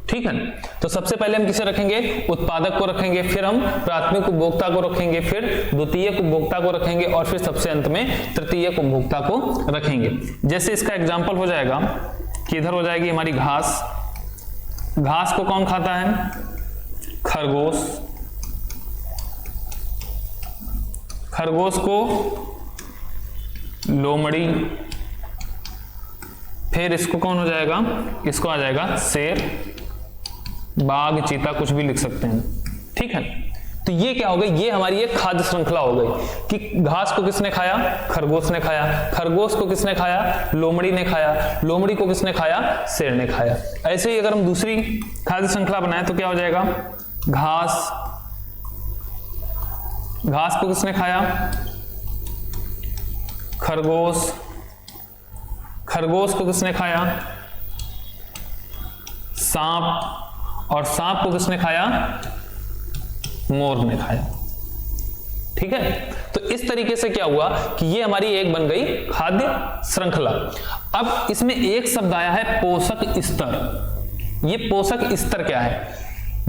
ठीक है, तो सबसे पहले हम किसे रखेंगे, उत्पादक को रखेंगे, फिर हम प्राथमिक उपभोक्ता को रखेंगे, फिर द्वितीयक उपभोक्ता को रखेंगे और फिर सबसे अंत में तृतीयक उपभोक्ता को रखेंगे। जैसे इसका एग्जांपल हो जाएगा कि इधर हो जाएगी हमारी घास। घास को कौन खाता है, खरगोश। खरगोश को लोमड़ी। फिर इसको कौन हो जाएगा, इसको आ जाएगा शेर, बाघ, चीता, कुछ भी लिख सकते हैं। ठीक है, तो ये क्या हो गई, ये हमारी एक खाद्य श्रृंखला हो गई कि घास को किसने खाया, खरगोश ने खाया। खरगोश को किसने खाया, लोमड़ी ने खाया। लोमड़ी को किसने खाया, शेर ने खाया। ऐसे ही अगर हम दूसरी खाद्य श्रृंखला बनाए तो क्या हो जाएगा, घास। घास को किसने खाया, खरगोश। खरगोश को किसने खाया, सांप। और सांप को किसने खाया, मोर ने खाया। ठीक है, तो इस तरीके से क्या हुआ कि ये हमारी एक बन गई खाद्य श्रृंखला। अब इसमें एक शब्द आया है पोषक स्तर। ये पोषक स्तर क्या है,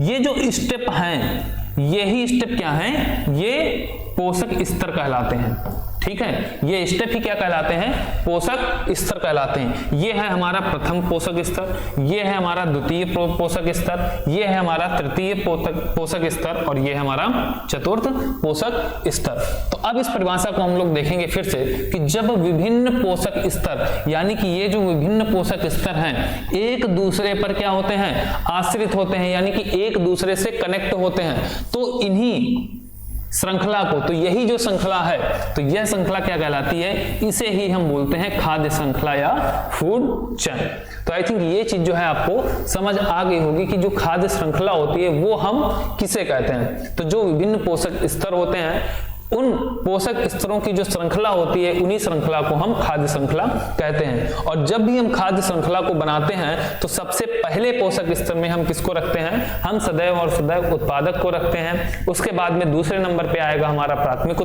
ये जो स्टेप हैं, यही स्टेप क्या हैं, ये पोषक स्तर कहलाते हैं। ठीक है, ये स्टेप ही क्या कहलाते हैं, पोषक स्तर कहलाते हैं। ये है हमारा प्रथम पोषक स्तर, ये है हमारा द्वितीय पोषक स्तर, ये है हमारा तृतीय पोषक स्तर और ये है हमारा चतुर्थ पोषक स्तर। तो अब इस परिभाषा को हम लोग देखेंगे फिर से कि जब विभिन्न पोषक स्तर, यानी कि ये जो विभिन्न पोषक स्तर हैं, एक दूसरे पर क्या होते हैं, आश्रित होते हैं, यानी कि एक दूसरे से कनेक्ट होते हैं, तो इन्हीं श्रृंखला को, तो यही जो श्रृंखला है, तो यह श्रृंखला क्या कहलाती है, इसे ही हम बोलते हैं खाद्य श्रृंखला या फूड चेन। तो आई थिंक ये चीज जो है आपको समझ आ गई होगी कि जो खाद्य श्रृंखला होती है वो हम किसे कहते हैं। तो जो विभिन्न पोषक स्तर होते हैं, उन पोषक स्तरों की जो श्रृंखला होती है, उन्हीं श्रृंखला को हम खाद्य श्रृंखला कहते हैं। और जब भी हम खाद्य श्रृंखला को बनाते हैं तो सबसे पहले पोषक स्तर में हम किसको रखते हैं, हम सदैव और सदैव उत्पादक को रखते हैं। उसके बाद में दूसरे नंबर पे आएगा हमारा प्राथमिक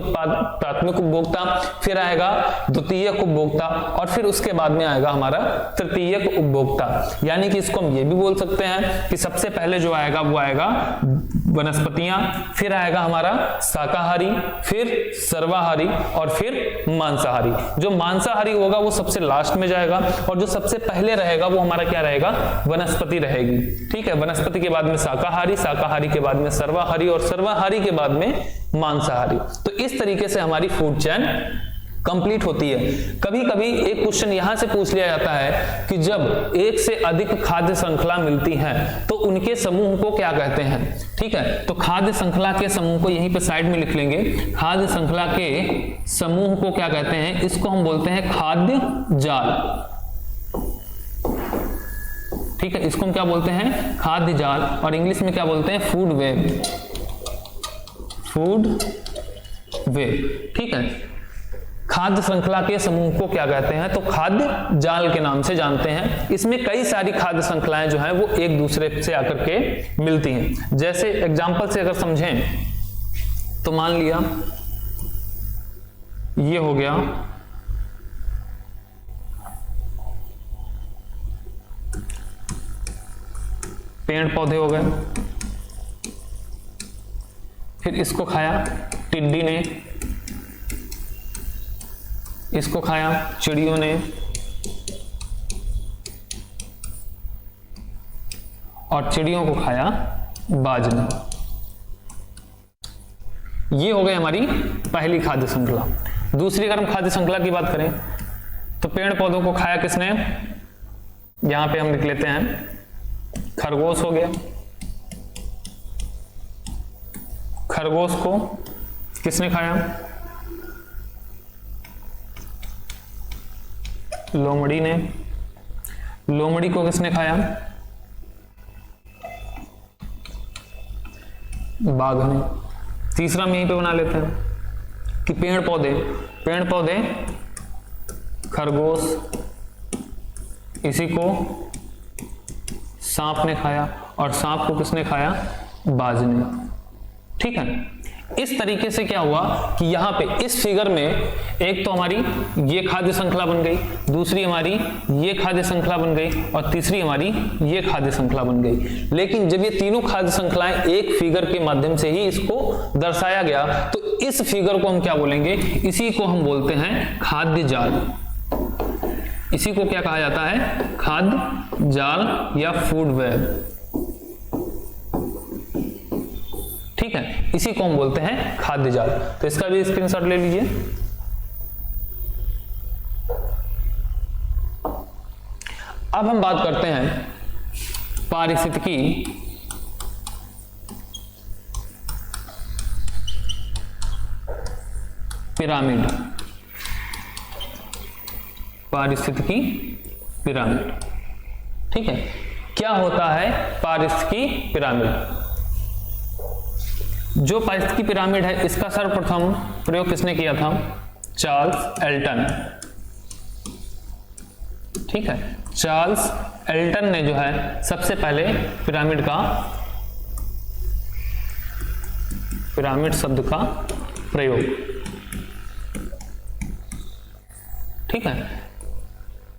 उपभोक्ता, फिर आएगा द्वितीयक उपभोक्ता और फिर उसके बाद में आएगा हमारा तृतीयक उपभोक्ता। यानी कि इसको हम ये भी बोल सकते हैं कि सबसे पहले जो आएगा वो आएगा वनस्पतियां, फिर आएगा हमारा शाकाहारी, फिर सर्वाहारी और फिर मांसाहारी। जो मांसाहारी होगा वो सबसे लास्ट में जाएगा और जो सबसे पहले रहेगा वो हमारा क्या रहेगा, वनस्पति रहेगी। ठीक है, वनस्पति के बाद में शाकाहारी, शाकाहारी के बाद में सर्वाहारी और सर्वाहारी के बाद में मांसाहारी। तो इस तरीके से हमारी फूड चेन कंप्लीट होती है। कभी कभी एक क्वेश्चन यहां से पूछ लिया जाता है कि जब एक से अधिक खाद्य श्रृंखला मिलती है तो उनके समूह को क्या कहते हैं। ठीक है, तो खाद्य श्रृंखला के समूह को यहीं पे साइड में लिख लेंगे। खाद्य श्रृंखला के समूह को क्या कहते हैं, इसको हम बोलते हैं खाद्य जाल। ठीक है, इसको हम क्या बोलते हैं, खाद्य जाल, और इंग्लिश में क्या बोलते हैं, फूड वेब। Food web. ठीक है, खाद्य श्रृंखला के समूह को क्या कहते हैं, तो खाद्य जाल के नाम से जानते हैं। इसमें कई सारी खाद्य श्रृंखलाएं जो हैं वो एक दूसरे से आकर के मिलती हैं। जैसे एग्जांपल से अगर समझें तो मान लिया ये हो गया पेड़ पौधे हो गए, फिर इसको खाया टिड्डी ने, इसको खाया चिड़ियों ने, और चिड़ियों को खाया बाज ने। ये हो गई हमारी पहली खाद्य श्रृंखला। दूसरी अगर हम खाद्य श्रृंखला की बात करें तो पेड़ पौधों को खाया किसने, यहां पे हम लिख लेते हैं खरगोश हो गया। खरगोश को किसने खाया, लोमड़ी ने। लोमड़ी को किसने खाया, बाघ ने। तीसरा हम यहीं पे बना लेते हैं कि पेड़ पौधे खरगोश, इसी को सांप ने खाया, और सांप को किसने खाया, बाज ने। ठीक है, इस तरीके से क्या हुआ कि यहां पे इस फिगर में एक तो हमारी ये खाद्य श्रृंखला बन गई, दूसरी हमारी ये खाद्य श्रृंखला बन गई, और तीसरी हमारी ये खाद्य श्रृंखला बन गई। लेकिन जब ये तीनों खाद्य श्रृंखलाएं एक फिगर के माध्यम से ही इसको दर्शाया गया, तो इस फिगर को हम क्या बोलेंगे, इसी को हम बोलते हैं खाद्य जाल। इसी को क्या कहा जाता है, खाद्य जाल या फूड वेब। ठीक है, इसी को हम बोलते हैं खाद्य जाल। तो इसका भी स्क्रीनशॉट ले लीजिए। अब हम बात करते हैं पारिस्थितिकी पिरामिड। पारिस्थितिकी पिरामिड, ठीक है। क्या होता है पारिस्थितिकी पिरामिड? जो पारिस्थितिकी पिरामिड है, इसका सर्वप्रथम प्रयोग किसने किया था, चार्ल्स एल्टन। ठीक है, चार्ल्स एल्टन ने जो है सबसे पहले पिरामिड शब्द का प्रयोग, ठीक है,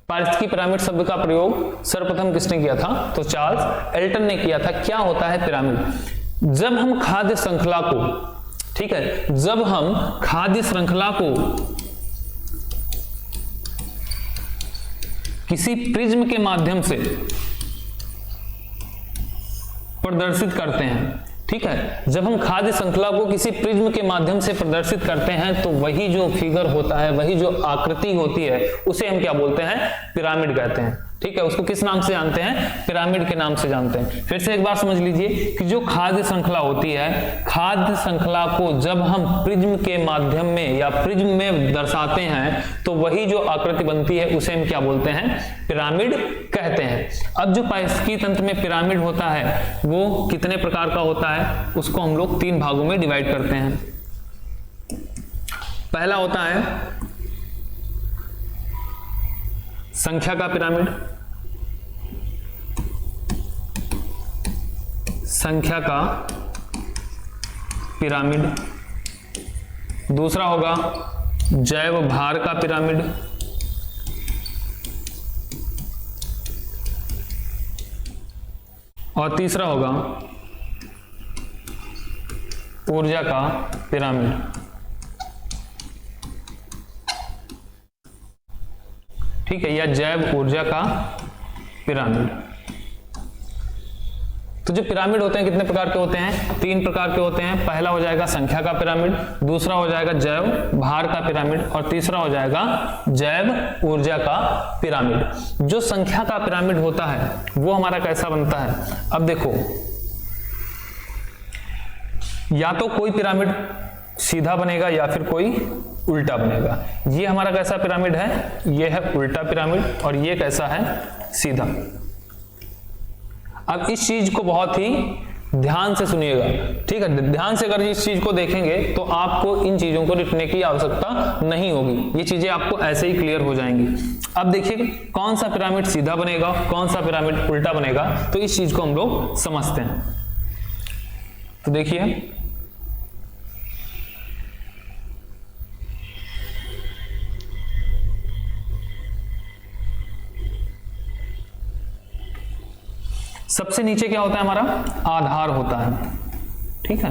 पारिस्थितिकी पिरामिड शब्द का प्रयोग सर्वप्रथम किसने किया था, तो चार्ल्स एल्टन ने किया था। क्या होता है पिरामिड? जब हम खाद्य श्रृंखला को, ठीक है, जब हम खाद्य श्रृंखला को किसी प्रिज्म के माध्यम से प्रदर्शित करते हैं, ठीक है, जब हम खाद्य श्रृंखला को किसी प्रिज्म के माध्यम से प्रदर्शित करते हैं, तो वही जो फिगर होता है, वही जो आकृति होती है, उसे हम क्या बोलते हैं, पिरामिड कहते हैं। ठीक है, उसको किस नाम से जानते हैं, पिरामिड के नाम से जानते हैं। फिर से एक बार समझ लीजिए कि जो खाद्य श्रृंखला होती है, खाद्य श्रृंखला को जब हम प्रिज्म के माध्यम में या प्रिज्म में दर्शाते हैं, तो वही जो आकृति बनती है उसे हम क्या बोलते हैं, पिरामिड कहते हैं। अब जो पारिस्थितिकी तंत्र में पिरामिड होता है वो कितने प्रकार का होता है, उसको हम लोग 3 भागों में डिवाइड करते हैं। पहला होता है संख्या का पिरामिड, संख्या का पिरामिड। दूसरा होगा जैव भार का पिरामिड, और तीसरा होगा ऊर्जा का पिरामिड। ठीक है, या जैव ऊर्जा का पिरामिड। तो जो पिरामिड होते हैं कितने प्रकार के होते हैं, 3 प्रकार के होते हैं। पहला हो जाएगा संख्या का पिरामिड, दूसरा हो जाएगा जैव भार का पिरामिड, और तीसरा हो जाएगा जैव ऊर्जा का पिरामिड। जो संख्या का पिरामिड होता है वो हमारा कैसा बनता है, अब देखो, या तो कोई पिरामिड सीधा बनेगा या फिर कोई उल्टा बनेगा। ये हमारा कैसा पिरामिड है, ये है उल्टा पिरामिड, और ये कैसा है, सीधा। अब इस चीज को बहुत ही ध्यान से सुनिएगा, ठीक है। ध्यान से अगर इस चीज को देखेंगे तो आपको इन चीजों को लिखने की आवश्यकता नहीं होगी, ये चीजें आपको ऐसे ही क्लियर हो जाएंगी। अब देखिए कौन सा पिरामिड सीधा बनेगा, कौन सा पिरामिड उल्टा बनेगा, तो इस चीज को हम लोग समझते हैं। तो देखिए, सबसे नीचे क्या होता है, हमारा आधार होता है, ठीक है।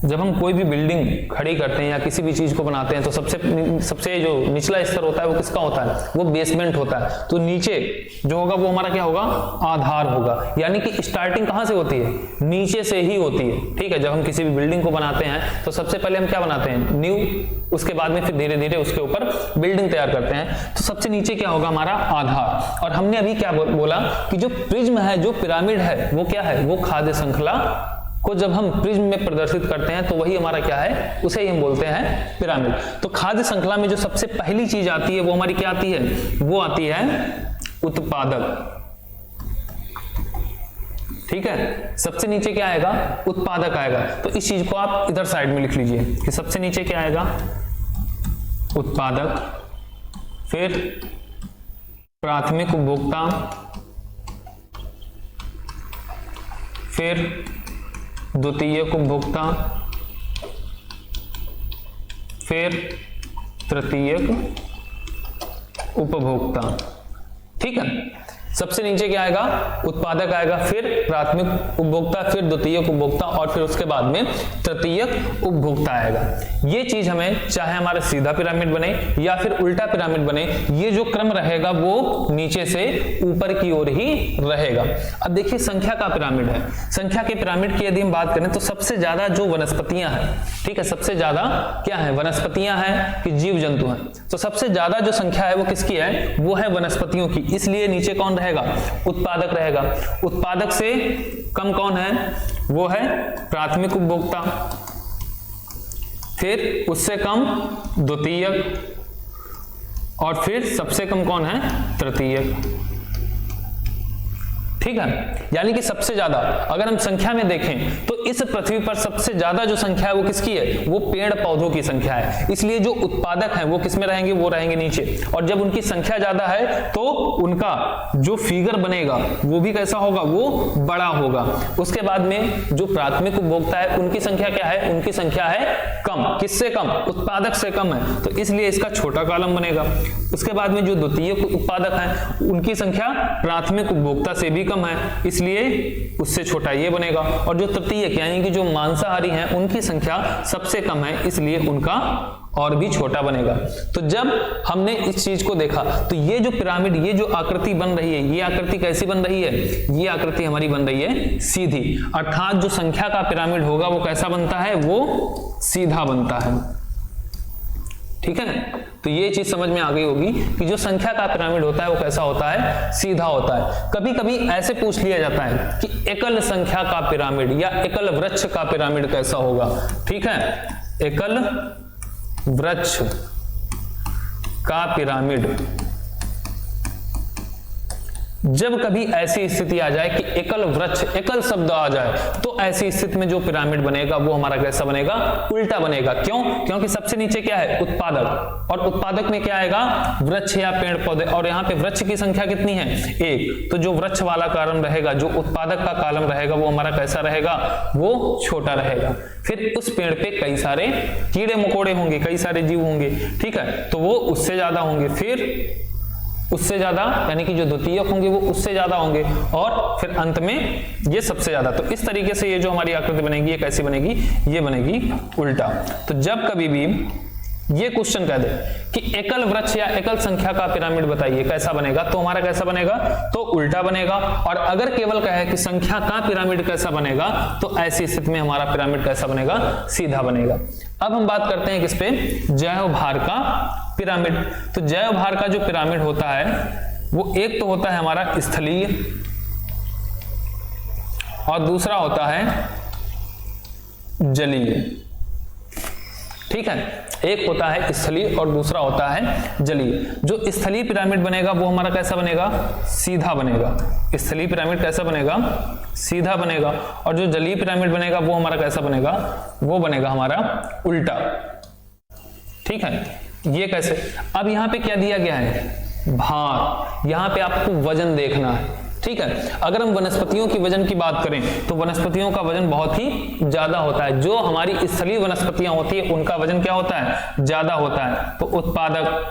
जब हम कोई भी बिल्डिंग खड़ी करते हैं या किसी भी चीज को बनाते हैं तो सबसे जो निचला स्तर होता है वो किसका होता है, वो बेसमेंट होता है। तो नीचे जो होगा वो हमारा क्या होगा, आधार होगा। यानी कि स्टार्टिंग कहां से होती है, नीचे से ही होती है। ठीक है, जब हम किसी भी बिल्डिंग को बनाते हैं तो सबसे पहले हम क्या बनाते हैं, नींव, उसके बाद में फिर धीरे धीरे उसके ऊपर बिल्डिंग तैयार करते हैं। तो सबसे नीचे क्या होगा, हमारा आधार। और हमने अभी क्या बोला कि जो प्रिज्म है, जो पिरामिड है, वो क्या है, वो खाद्य श्रृंखला को जब हम प्रिज्म में प्रदर्शित करते हैं तो वही हमारा क्या है, उसे ही हम बोलते हैं पिरामिड। तो खाद्य श्रृंखला में जो सबसे पहली चीज आती है वो हमारी क्या आती है, वो आती है उत्पादक। ठीक है, सबसे नीचे क्या आएगा, उत्पादक आएगा। तो इस चीज को आप इधर साइड में लिख लीजिए कि सबसे नीचे क्या आएगा, उत्पादक, फिर प्राथमिक उपभोक्ता, फिर द्वितीयक उपभोक्ता, फिर तृतीयक उपभोक्ता। ठीक है, सबसे नीचे क्या आएगा, उत्पादक आएगा, फिर प्राथमिक उपभोक्ता, फिर द्वितीयक उपभोक्ता और फिर उसके बाद में तृतीयक उपभोक्ता आएगा। ये चीज हमें चाहे हमारा सीधा पिरामिड बने या फिर उल्टा पिरामिड बने, ये जो क्रम रहेगा वो नीचे से ऊपर की ओर ही रहेगा। अब देखिए संख्या का पिरामिड है, संख्या के पिरामिड की यदि हम बात करें तो सबसे ज्यादा जो वनस्पतियां हैं, ठीक है, सबसे ज्यादा क्या है, वनस्पतियां हैं कि जीव जंतु हैं। तो सबसे ज्यादा जो संख्या है वो किसकी है, वो है वनस्पतियों की। इसलिए नीचे कौन रहेगा, उत्पादक रहेगा। उत्पादक से कम कौन है, वो है प्राथमिक उपभोक्ता, फिर उससे कम द्वितीयक और फिर सबसे कम कौन है, तृतीयक। ठीक है, यानी कि सबसे ज्यादा अगर हम संख्या में देखें तो इस पृथ्वी पर सबसे ज्यादा जो संख्या है वो किसकी है, वो पेड़ पौधों की संख्या है। इसलिए जो उत्पादक हैं वो किसमें रहेंगे, वो रहेंगे नीचे। और जब उनकी संख्या ज्यादा है तो उनका जो फिगर बनेगा वो भी कैसा होगा, वो बड़ा होगा। उसके बाद में जो प्राथमिक उपभोक्ता है उनकी संख्या क्या है, उनकी संख्या है कम। किससे कम, उत्पादक से कम है, तो इसलिए इसका छोटा कॉलम बनेगा। उसके बाद में जो द्वितीय उत्पादक है उनकी संख्या प्राथमिक उपभोक्ता से भी कम है, इसलिए उससे छोटा ये बनेगा। और जो तृतीयक यानी कि जो मांसाहारी हैं उनकी संख्या सबसे कम है, इसलिए उनका और भी छोटा बनेगा। तो जब हमने इस चीज को देखा तो ये जो पिरामिड, ये जो आकृति बन रही है, ये आकृति कैसी बन रही है, ये आकृति हमारी बन रही है सीधी। अर्थात जो संख्या का पिरामिड होगा वो कैसा बनता है, वो सीधा बनता है। ठीक है, तो ये चीज समझ में आ गई होगी कि जो संख्या का पिरामिड होता है वो कैसा होता है, सीधा होता है। कभी कभी ऐसे पूछ लिया जाता है कि एकल संख्या का पिरामिड या एकल वृक्ष का पिरामिड कैसा होगा। ठीक है, एकल वृक्ष का पिरामिड, जब कभी ऐसी स्थिति आ जाए कि एकल वृक्ष, एकल शब्द आ जाए, तो ऐसी स्थिति में जो पिरामिड बनेगा वो हमारा कैसा बनेगा, उल्टा बनेगा। क्यों, क्योंकि सबसे नीचे क्या है, उत्पादक, और उत्पादक में क्या आएगा, वृक्ष या पेड़ पौधे। और यहाँ पे वृक्ष की संख्या कितनी है, एक। तो जो वृक्ष वाला कॉलम रहेगा, जो उत्पादक का कॉलम रहेगा, वो हमारा कैसा रहेगा, वो छोटा रहेगा। फिर उस पेड़ पे कई सारे कीड़े मकोड़े होंगे, कई सारे जीव होंगे। ठीक है, तो वो उससे ज्यादा होंगे, फिर उससे ज्यादा, यानी कि जो द्वितीयक होंगे वो उससे ज्यादा होंगे, और फिर अंत में ये सबसे ज्यादा। तो इस तरीके से ये जो हमारी आकृति बनेगी ये कैसी बनेगी, ये बनेगी उल्टा। तो जब कभी भी ये क्वेश्चन कह दे कि एकल वृक्ष या एकल संख्या का पिरामिड बताइए कैसा बनेगा, तो हमारा कैसा बनेगा, तो उल्टा बनेगा। और अगर केवल कहे कि संख्या का पिरामिड कैसा बनेगा, तो ऐसी स्थिति में हमारा पिरामिड कैसा बनेगा, सीधा बनेगा। अब हम बात करते हैं किस पे, जैव भार का पिरामिड। तो जैव भार का जो पिरामिड होता है वो एक तो होता है हमारा स्थलीय और दूसरा होता है जलीय। ठीक है, एक होता है स्थलीय और दूसरा होता है जलीय। जो स्थलीय पिरामिड बनेगा वो हमारा कैसा बनेगा, सीधा बनेगा। स्थलीय पिरामिड कैसा बनेगा, सीधा बनेगा। और जो जलीय पिरामिड बनेगा वो हमारा कैसा बनेगा, वो बनेगा हमारा उल्टा। ठीक है, ये कैसे, अब यहां पे क्या दिया गया है, भार। यहां पे आपको वजन देखना है। ठीक है, अगर हम वनस्पतियों की वजन की बात करें तो वनस्पतियों का वजन बहुत ही ज्यादा होता है। जो हमारी स्थलीय वनस्पतियां होती है उनका वजन क्या होता है, ज्यादा होता है। तो उत्पादक,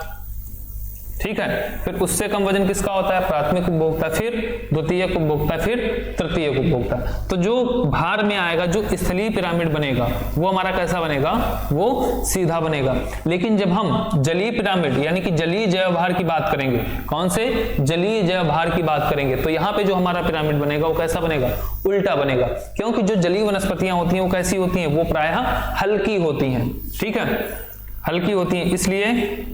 ठीक है। फिर उससे कम वजन किसका होता है? प्राथमिक उपभोक्ता, फिर द्वितीयक उपभोक्ता, फिर तृतीयक उपभोक्ता। तो जो भार में आएगा, जो स्थलीय पिरामिड बनेगा वो हमारा कैसा बनेगा? वो सीधा बनेगा। लेकिन जब हम जलीय पिरामिड यानी कि जलीय जैव भार की बात करेंगे, कौन से? जलीय जैव भार की बात करेंगे, तो यहाँ पे जो हमारा पिरामिड बनेगा वो कैसा बनेगा? उल्टा बनेगा। क्योंकि जो जलीय वनस्पतियां होती हैं वो कैसी होती हैं? वो प्रायः हल्की होती हैं, ठीक है, हल्की होती हैं, इसलिए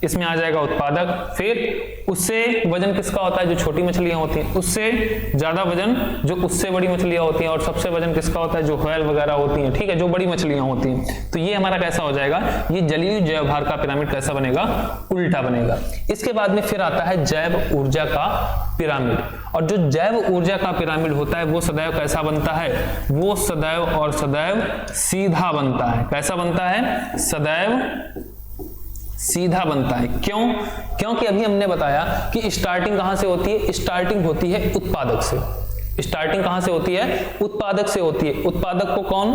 इसमें आ जाएगा उत्पादक। फिर उससे वजन किसका होता है? जो छोटी मछलियां होती हैं, उससे ज्यादा वजन जो उससे बड़ी मछलियां होती हैं, और सबसे वजन किसका होता है? जो व्हेल वगैरह होती हैं, ठीक है, जो बड़ी मछलियां होती हैं। तो ये हमारा कैसा हो जाएगा? ये जलीय जैव भार का पिरामिड कैसा बनेगा? उल्टा बनेगा। इसके बाद में फिर आता है जैव ऊर्जा का पिरामिड, और जो जैव ऊर्जा का पिरामिड होता है वो सदैव कैसा बनता है? वो सदैव और सदैव सीधा बनता है। कैसा बनता है? सदैव सीधा बनता है। क्यों? क्योंकि अभी हमने बताया कि स्टार्टिंग कहां से होती है? स्टार्टिंग होती है उत्पादक से। स्टार्टिंग कहां से होती है? उत्पादक से होती है। उत्पादक को कौन?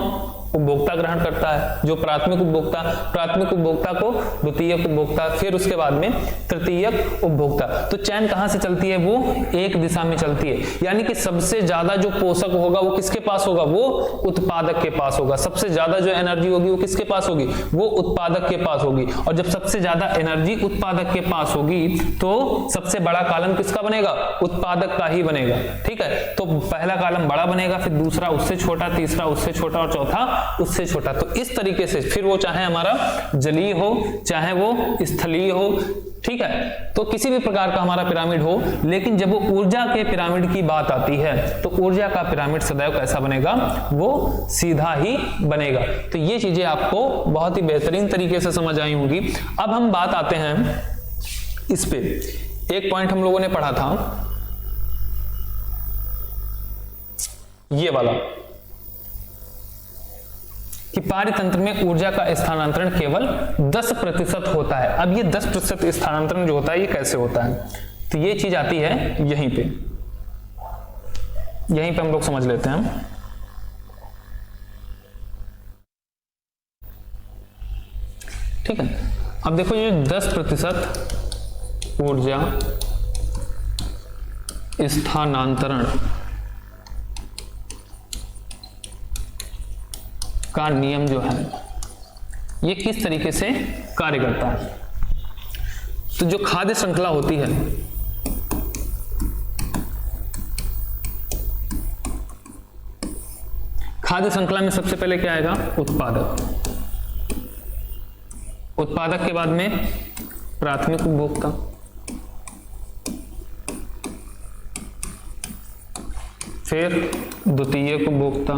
उपभोक्ता ग्रहण करता है, जो प्राथमिक उपभोक्ता। प्राथमिक उपभोक्ता को द्वितीयक उपभोक्ता, फिर उसके बाद में तृतीयक उपभोक्ता। तो चैन कहां से चलती है? वो एक दिशा में चलती है, यानी कि सबसे ज्यादा जो पोषक होगा वो किसके पास होगा? वो उत्पादक के पास होगा। सबसे ज्यादा जो एनर्जी होगी वो किसके पास होगी? वो उत्पादक के पास होगी। और जब सबसे ज्यादा एनर्जी उत्पादक के पास होगी तो सबसे बड़ा कॉलम किसका बनेगा? उत्पादक का ही बनेगा, ठीक है। तो पहला कॉलम बड़ा बनेगा, फिर दूसरा उससे छोटा, तीसरा उससे छोटा और चौथा उससे छोटा। तो इस तरीके से फिर वो चाहे हमारा जलीय हो चाहे वो स्थलीय हो, ठीक है, तो किसी भी प्रकार का हमारा पिरामिड हो, लेकिन जब वो ऊर्जा के पिरामिड की बात आती है तो ऊर्जा का पिरामिड सदैव कैसा बनेगा? वो सीधा ही बनेगा। तो ये चीजें आपको बहुत ही बेहतरीन तरीके से समझ आई होंगी। अब हम बात आते हैं इस पे, एक पॉइंट हम लोगों ने पढ़ा था ये वाला कि पारितंत्र में ऊर्जा का स्थानांतरण केवल 10% होता है। अब ये 10% स्थानांतरण जो होता है ये कैसे होता है? तो ये चीज आती है यहीं पे हम लोग समझ लेते हैं। ठीक है, अब देखो ये 10% ऊर्जा स्थानांतरण का नियम जो है ये किस तरीके से कार्य करता है? तो जो खाद्य श्रृंखला होती है, खाद्य श्रृंखला में सबसे पहले क्या आएगा? उत्पादक। उत्पादक के बाद में प्राथमिक उपभोक्ता, फिर द्वितीयक उपभोक्ता,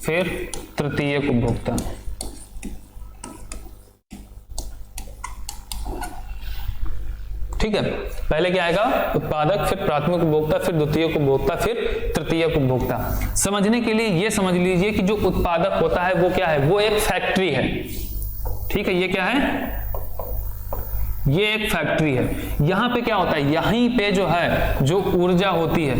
फिर तृतीयक उपभोक्ता। ठीक है, पहले क्या आएगा? उत्पादक, फिर प्राथमिक उपभोक्ता, फिर द्वितीयक उपभोक्ता, फिर तृतीयक उपभोक्ता। समझने के लिए ये समझ लीजिए कि जो उत्पादक होता है वो क्या है? वो एक फैक्ट्री है। ठीक है, ये क्या है? ये एक फैक्ट्री है। यहां पे क्या होता है? यहीं पे जो है जो ऊर्जा होती है,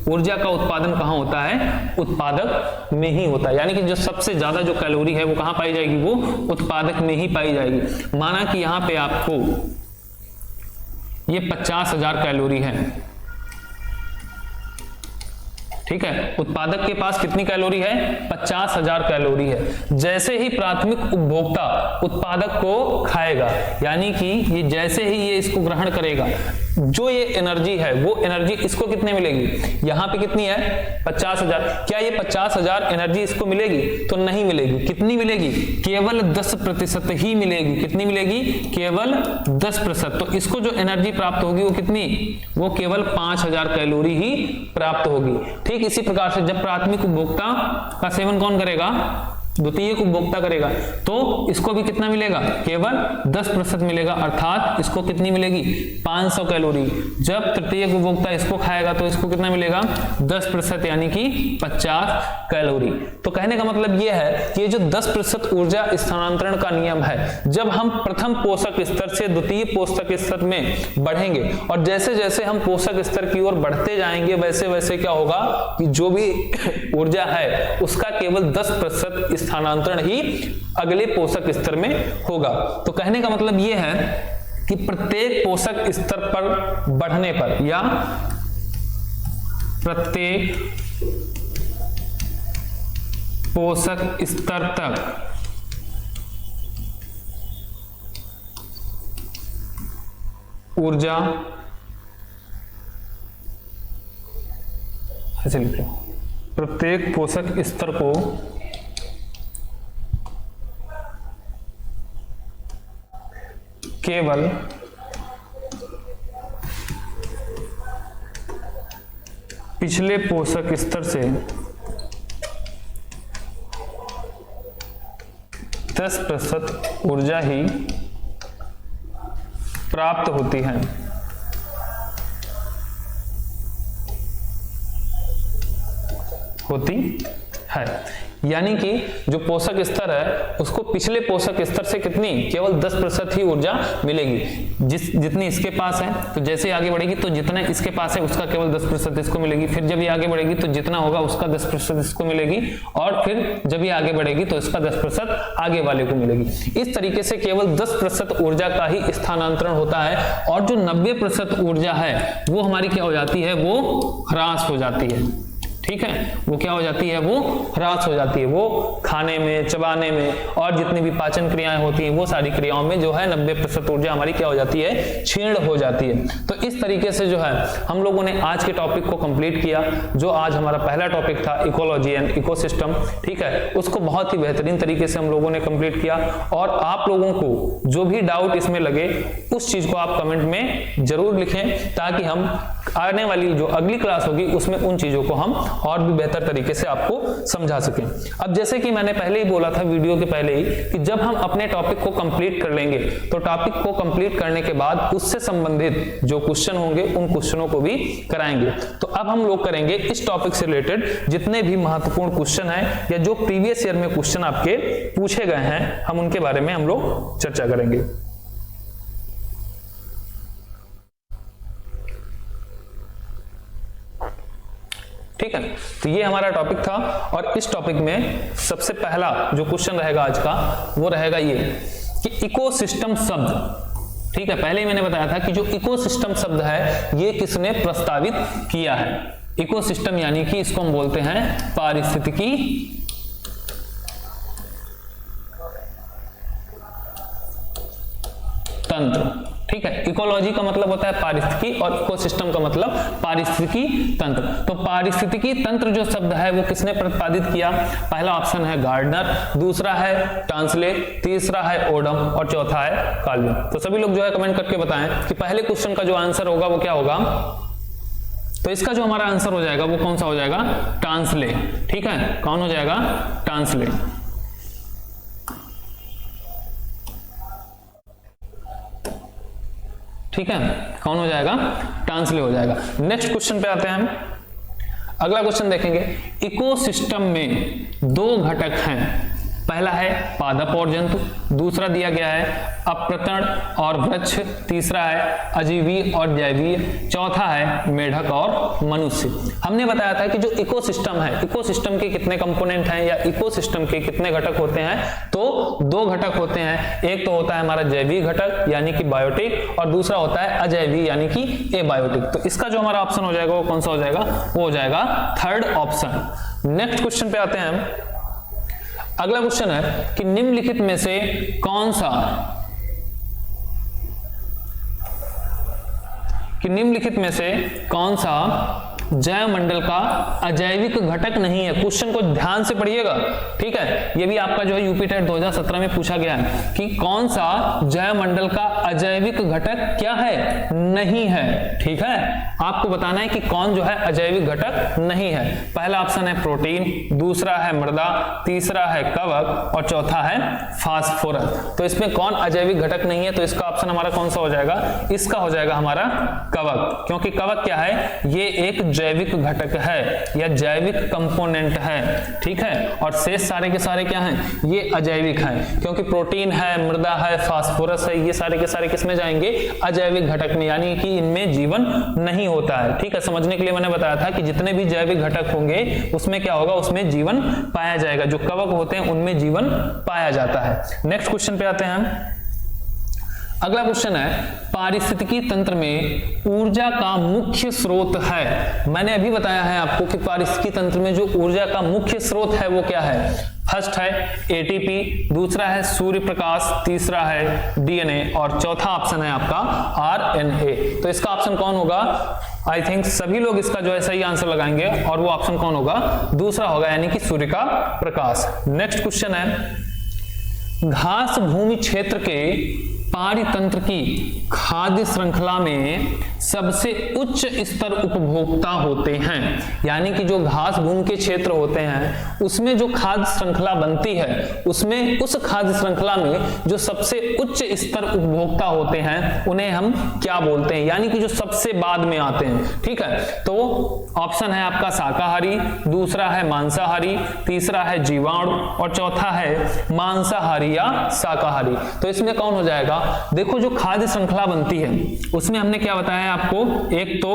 ऊर्जा का उत्पादन कहां होता है? उत्पादक में ही होता है। यानी कि जो सबसे ज्यादा जो कैलोरी है वो कहां पाई जाएगी? वो उत्पादक में ही पाई जाएगी। माना कि यहां पे आपको ये 50,000 कैलोरी है, ठीक है, उत्पादक के पास कितनी कैलोरी है? 50,000 कैलोरी है। जैसे ही प्राथमिक उपभोक्ता उत्पादक को खाएगा, यानी कि ये जैसे ही ये इसको ग्रहण करेगा, जो ये एनर्जी है वो एनर्जी इसको कितने मिलेगी? यहां पे कितनी है? 50,000। क्या ये 50,000 एनर्जी इसको मिलेगी? तो नहीं मिलेगी। कितनी मिलेगी? केवल 10% ही मिलेगी। कितनी मिलेगी? केवल 10%। तो इसको जो एनर्जी प्राप्त होगी वो कितनी? वो केवल 5,000 कैलोरी ही प्राप्त होगी। ठीक इसी प्रकार से जब प्राथमिक उपभोक्ता का सेवन कौन करेगा? द्वितीयक उपभोक्ता करेगा, तो इसको भी कितना मिलेगा? केवल 10% मिलेगा, अर्थात इसको कितनी मिलेगी? 500 कैलोरी। जब तृतीयक उपभोक्ता इसको खाएगा तो इसको कितना मिलेगा? 10%, यानी कि 50 कैलोरी। तो कहने का मतलब यह है कि ये जो 10% ऊर्जा स्थानांतरण का नियम है, जब हम प्रथम पोषक स्तर से द्वितीय पोषक स्तर में बढ़ेंगे और जैसे जैसे हम पोषक स्तर की ओर बढ़ते जाएंगे वैसे वैसे क्या होगा कि जो भी ऊर्जा है उसका केवल 10% स्थानांतरण ही अगले पोषक स्तर में होगा। तो कहने का मतलब ये है कि प्रत्येक पोषक स्तर पर बढ़ने पर या प्रत्येक पोषक स्तर तक ऊर्जा, ऐसे लिखो, प्रत्येक पोषक स्तर को केवल पिछले पोषक स्तर से 10% ऊर्जा ही प्राप्त होती है। यानी कि जो पोषक स्तर है उसको पिछले पोषक स्तर से कितनी, केवल 10% ही ऊर्जा मिलेगी। जितनी इसके पास है, तो जैसे आगे बढ़ेगी तो जितना इसके पास है उसका केवल 10% इसको मिलेगी, फिर जब ये आगे बढ़ेगी तो जितना होगा उसका 10% इसको मिलेगी, और फिर जब ये आगे बढ़ेगी तो इसका 10% आगे वाले को मिलेगी। इस तरीके से केवल 10% ऊर्जा का ही स्थानांतरण होता है, और जो 90% ऊर्जा है वो हमारी क्या हो जाती है, वो ह्रास हो जाती है। ठीक है, वो क्या हो जाती है, वो ह्रास हो जाती है। वो खाने में, चबाने में और जितनी भी पाचन क्रियाएं होती हैं वो सारी क्रियाओं में जो है 90% ऊर्जा हमारी क्या हो जाती है, क्षीण हो जाती है। तो इस तरीके से जो है हम लोगों ने आज के टॉपिक को कंप्लीट किया। जो आज हमारा पहला टॉपिक था इकोलॉजी एंड इकोसिस्टम, ठीक है, उसको बहुत ही बेहतरीन तरीके से हम लोगों ने कंप्लीट किया। और आप लोगों को जो भी डाउट इसमें लगे उस चीज को आप कमेंट में जरूर लिखें, ताकि हम आने वाली जो अगली क्लास होगी उसमें उन चीजों को हम और भी बेहतर तरीके से आपको समझा सकें। अब जैसे कि मैंने पहले ही बोला था वीडियो के पहले ही कि जब हम अपने टॉपिक को कंप्लीट कर लेंगे तो टॉपिक को कंप्लीट करने के बाद उससे संबंधित जो क्वेश्चन होंगे उन क्वेश्चनों को भी कराएंगे। तो अब हम लोग करेंगे इस टॉपिक से रिलेटेड जितने भी महत्वपूर्ण क्वेश्चन हैं या जो प्रीवियस ईयर में क्वेश्चन आपके पूछे गए हैं, हम उनके बारे में हम लोग चर्चा करेंगे। ठीक है, तो ये हमारा टॉपिक था, और इस टॉपिक में सबसे पहला जो क्वेश्चन रहेगा आज का वो रहेगा ये कि इकोसिस्टम शब्द, ठीक है, पहले ही मैंने बताया था कि जो इकोसिस्टम शब्द है ये किसने प्रस्तावित किया है। इकोसिस्टम यानी कि इसको हम बोलते हैं पारिस्थितिकी तंत्र। ठीक है, इकोलॉजी का मतलब होता है पारिस्थितिकी और इकोसिस्टम का मतलब पारिस्थितिकी तंत्र। तो पारिस्थितिकी तंत्र जो शब्द है वो किसने प्रतिपादित किया? पहला ऑप्शन है गार्डनर, दूसरा है टांसले, तीसरा है ओडम और चौथा है कार्लविन। तो सभी लोग जो है कमेंट करके बताएं कि पहले क्वेश्चन का जो आंसर होगा वो क्या होगा। तो इसका जो हमारा आंसर हो जाएगा वो कौन सा हो जाएगा? टांसले। ठीक है, कौन हो जाएगा? टांसले। ठीक है, कौन हो जाएगा? टांसले हो जाएगा। नेक्स्ट क्वेश्चन पे आते हैं हम। अगला क्वेश्चन देखेंगे, इकोसिस्टम में दो घटक हैं, पहला है पादप और जंतु, दूसरा दिया गया है अप्रतण और वृक्ष, तीसरा है अजीवी और जैवीय, चौथा है मेढक और मनुष्य। हमने बताया था कि जो इकोसिस्टम है, इकोसिस्टम के कितने कंपोनेंट हैं या इकोसिस्टम के कितने घटक होते हैं? तो दो घटक होते हैं। एक तो होता है हमारा जैविक घटक यानी कि बायोटिक, और दूसरा होता है अजैविक यानी कि एबायोटिक। तो इसका जो हमारा ऑप्शन हो जाएगा वो कौन सा हो जाएगा? वो हो जाएगा थर्ड ऑप्शन। नेक्स्ट क्वेश्चन पे आते हैं हम। अगला क्वेश्चन है कि निम्नलिखित में से कौन सा जैव मंडल का अजैविक घटक नहीं है। क्वेश्चन को ध्यान से पढ़िएगा, ठीक है, ये भी आपका जो है यूपी टेट 2017 में पूछा गया है कि कौन सा जैव मंडल का अजैविक घटक क्या है? नहीं है। ठीक है, आपको बताना है कि कौन जो है अजैविक घटक नहीं है। पहला ऑप्शन है प्रोटीन, दूसरा है मृदा, तीसरा है कवक और चौथा है फास्फोरस। तो इसमें कौन अजैविक घटक नहीं है? तो इसका ऑप्शन हमारा कौन सा हो जाएगा? इसका हो जाएगा हमारा कवक, क्योंकि कवक क्या है? ये एक जैविक घटक है या जैविक कंपोनेंट है, ठीक है। और शेष सारे के सारे क्या हैं, ये अजैविक हैं, क्योंकि प्रोटीन है, मृदा है, फास्फोरस है, ये सारे के सारे किसमें जाएंगे, अजैविक घटक में, यानी कि इनमें जीवन नहीं होता है, ठीक है। समझने के लिए मैंने बताया था कि जितने भी जैविक घटक होंगे उसमें क्या होगा, उसमें जीवन पाया जाएगा। जो कवक होते हैं उनमें जीवन पाया जाता है। नेक्स्ट क्वेश्चन पे आते हैं हम। अगला क्वेश्चन है, पारिस्थितिकी तंत्र में ऊर्जा का मुख्य स्रोत है। मैंने अभी बताया है आपको कि पारिस्थितिकी तंत्र में जो ऊर्जा का मुख्य स्रोत है वो क्या है। फर्स्ट है एटीपी, दूसरा है सूर्य प्रकाश, तीसरा है डीएनए और चौथा ऑप्शन है आपका आरएनए। तो इसका ऑप्शन कौन होगा, आई थिंक सभी लोग इसका जो है सही आंसर लगाएंगे और वो ऑप्शन कौन होगा, दूसरा होगा, यानी कि सूर्य का प्रकाश। नेक्स्ट क्वेश्चन है, घास भूमि क्षेत्र के पारितंत्र की खाद्य श्रृंखला में सबसे उच्च स्तर उपभोक्ता होते हैं, यानी कि जो घास भूमि के क्षेत्र होते हैं उसमें जो खाद्य श्रृंखला बनती है उसमें उस खाद्य श्रृंखला में जो सबसे उच्च स्तर उपभोक्ता होते हैं उन्हें हम क्या बोलते हैं, यानी कि जो सबसे बाद में आते हैं, ठीक है। तो ऑप्शन है आपका शाकाहारी, दूसरा है मांसाहारी, तीसरा है जीवाणु और चौथा है मांसाहारी या शाकाहारी। तो इसमें कौन हो जाएगा, देखो जो खाद्य श्रृंखला बनती है उसमें हमने क्या बताया आपको, एक तो